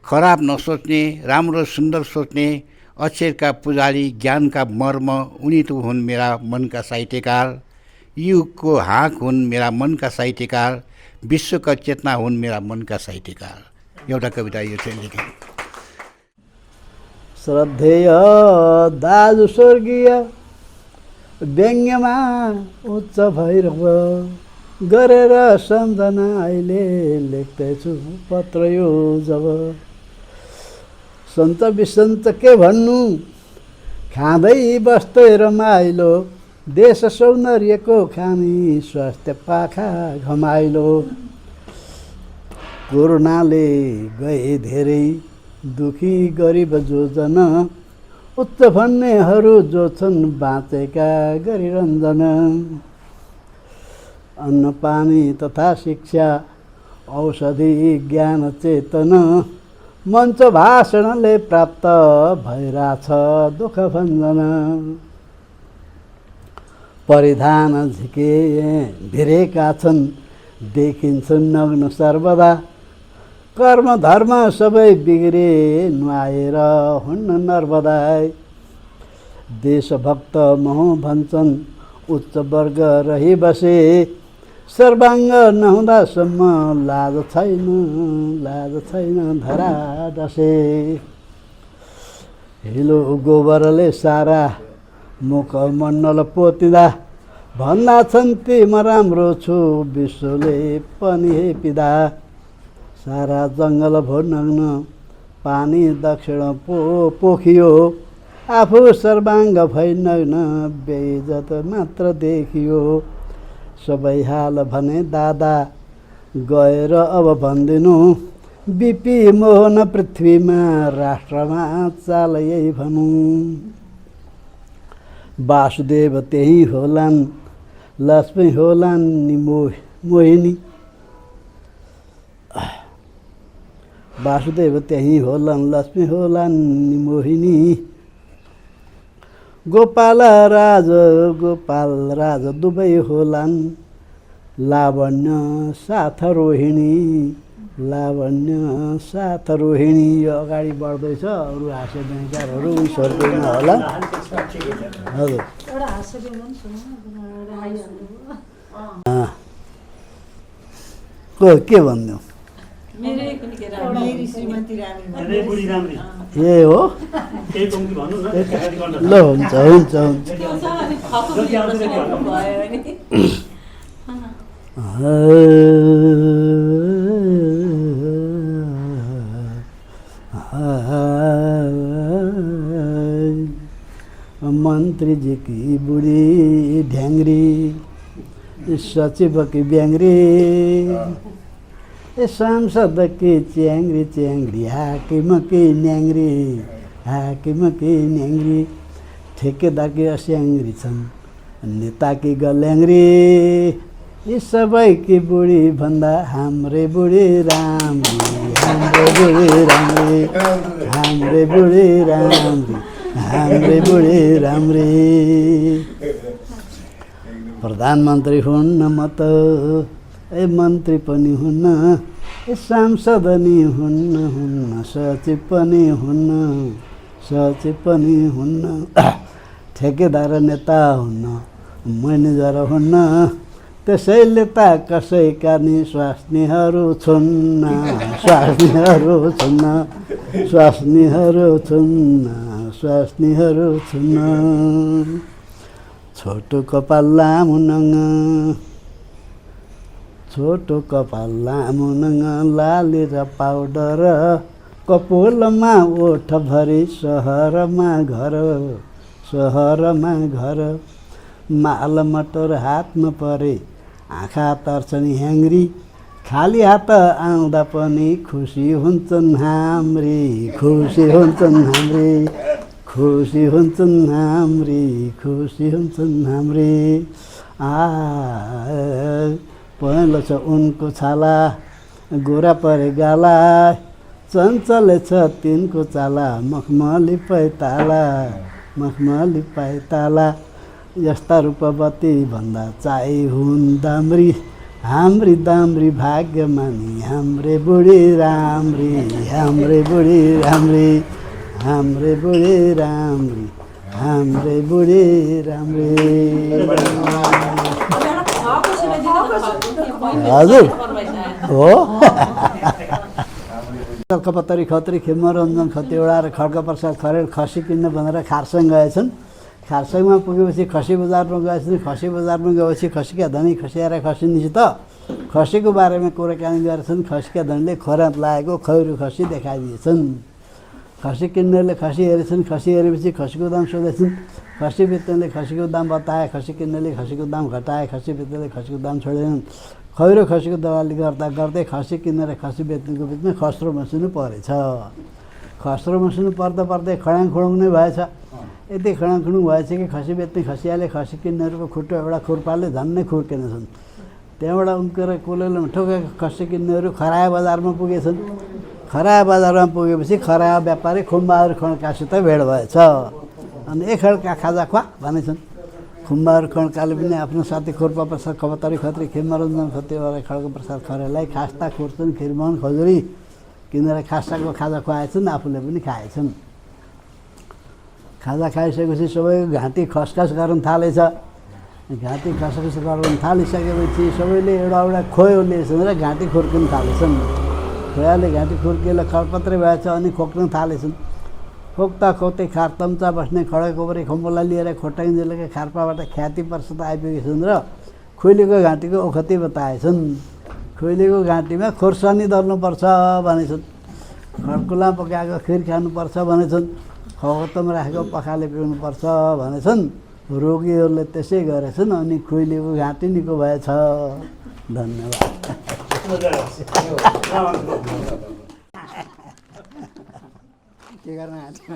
खराब नसोच्ने, राम्रो सुन्दर सोच्ने, अक्षरका पुजारी, ज्ञानका मर्म उनी त हुन् मेरा मनका साहित्यकार। युगको हाँक हुन् मेरा मनका साहित्यकार, विश्वका चेतना हुन् मेरा मनका साहित्यकार। एउटा कविता यो चाहिँ लेखेँ। श्रद्धेय दाजु स्वर्गीय व्यङ्ग्यमा उच्च भैरव गरेर सम्झना अहिले लेख्दैछु पत्र यो जब। सन्त विसन्त के भन्नु, खाँदै बस्दै रमाइलो, देश सौन्दर्यको खानी स्वास्थ्य पाखा घमाइलो कोरोनाले गए धेरै दुखी गरिब जोजन उच्च भन्नेहरू जो छन् बाँचेका गरिरञ्जन अन्न पानी तथा शिक्षा औषधि ज्ञान चेतन मञ्च भाषणले प्राप्त भइरहेछ दुःख भञ्जन परिधान झिके भिरेका छन् देखिन्छन् नग्न सर्वदा कर्म धर्म सबै बिग्रे नुहाएर हुन्न नर्वदा देशभक्त महु भन्छन् उच्च वर्ग रही बसे सर्वाङ्ग नहुँदासम्म लाज छैन धरा डसे हिलो गोबरले सारा मुख मण्डल पोतिँदा भन्दा छन् तिम राम्रो छु विश्वले पनि पिदा सारा जङ्गल भोनग्न पानी दक्षिण पोखियो आफू सर्वाङ्ग भैनग्न बेइज्जत मात्र देखियो सबै हाल भने दादा गएर अब भन्दिनु बिपी मोहन पृथ्वीमा राष्ट्रमा चाल यही भनौँ वासुदेव त्यही होलान् लक्ष्मी होलान् नि मोहिनी वासुदेव त्यही होलान् लक्ष्मी होलान् नि मोहिनी गोपाल राज दुवै होलान् लावण्य साथ रोहिणी यो अगाडि बढ्दैछ अरू हास्य व्यङ्ग्यकारहरू ईश्वरको होला हजुर के भन्नु ए हो ल हुन्छ मंत्री जी की बुढ़ी ढ्याङ्ग्री सचिव की ब्याङ्ग्री सांसद की च्याङ्ग्री हाकिम की न्याङ्ग्री ठेकेदार की अस्याङ्ग्री छन् नेता की गल्याङ्ग्री यी सबै की बुढी भन्दा हाम्रै बुढी राम्री प्रधानमन्त्री हुन्न म त मन्त्री पनि हुन्न सांसद नि हुन्न सचिव पनि हुन्न ठेकेदार नेता हुन्न म्यानेजर हुन्न त्यसैले त कसैका नि स्वास्नीहरू छुन्न छोटो कपाल लामो नङ लाली र पाउडर कपोलमा ओठभरि सहरमा घर माल मटर हातमा परे आँखा तर्छन् ह्याङ्ग्री खाली हात आउँदा पनि खुसी हुन्छन् हाम्री पहेँलो छ उनको छाला गोरा परे गाला चञ्चल छ तिनको चाला मखमली पाइताला यस्ता रूपवती भन्दा चाहिँ हुन् दाम्री हाम्री भाग्यमानी हाम्रे बुढी राम्री हजुर हो कपतरी खत्री खेमरञ्जन खतिवडा र खड्गप्रसाद खरेल खसी किन्न भनेर खारसाङ गएछन्। खारसाङमा पुगेपछि खसी बजारमा गएछन्। खसी बजारमा गएपछि खसीका धनी खसिआएर खसिनिसित खसीको बारेमा कुराकानी गरेछन्। खसीका धनीले खोरात लागेको खैरो खसी देखाइदिएछन्। खसी किन्नेले खसी हेरेछन्, खसी हेरेपछि खसीको दाम सोधेछन्, खसी बेच्नेले खसीको दाम बताए, खसी किन्नेले खसीको दाम घटाए, खसी बेच्नेले खसीको दाम छोडेनन्। खैरो खसीको दलाली गर्दा गर्दै खसी किन्ने र खसी बेच्नेको बिचमा खस्रो मसिनु परेछ। खस्रो मसिनु पर्दा पर्दै खडाङ खुडुङ नै भएछ। यति खडाङ खुडुङ भएछ कि खसी बेच्ने खसियाले खसी किन्नेहरूको खुट्टो एउटा खुर्पाले झन्नै खुर्केनछन्। त्यहाँबाट उम्केर कोलेलोमा ठोकेको खसी किन्नेहरू खराया बजारमा पुगेछन्। खराया बजारमा पुगेपछि खराया व्यापारी खुम्बाहरू खड्कासित भेट भएछ। अनि एक खड्का खाजा खुवा भनेछन्। खुम्बाहरू खड्काले पनि आफ्नो साथी खोर्पा प्रसाद खबतरी खत्री खेमरञ्जन खत्रीवाला खड्ग प्रसाद खरेलाई खास्ता खुर्चुन खिरमोहन खजुरी किनेर खास्ताको खाजा खुवाएछन्, आफूले पनि खाएछन्। खाजा खाइसकेपछि सबैको घाँटी खसखस गर्न थालेछ। घाँटी खसखस गर्न थालिसकेपछि सबैले एउटा एउटा खोयो लिएछन् र घाँटी खुर्किन थालेछन्। खोयाले घाँटी खुर्किएर खरपत्रै भएछ अनि खोक्न थालेछन्। खोक्दा खोक्दै खारतम्चा बस्ने खडेकोपरी खम्बुलाई लिएर खोटाङजिल्लाको खार्पाबाट ख्याति प्रसाद आइपुगेछन् र खुइलीको घाँटीको ओखती बताएछन्। खुइलीको घाँटीमा खोर्सानी दल्नुपर्छ भनेछन्। खड्कुला पकाएको खिर खानुपर्छ भनेछन्। खगतम राखेको पखाले पिउनुपर्छ भनेछन्। रोगीहरूले त्यसै गरेछन् अनि खुइलीको घाँटी निको भएछ। धन्यवाद। के गर्न आँट्यो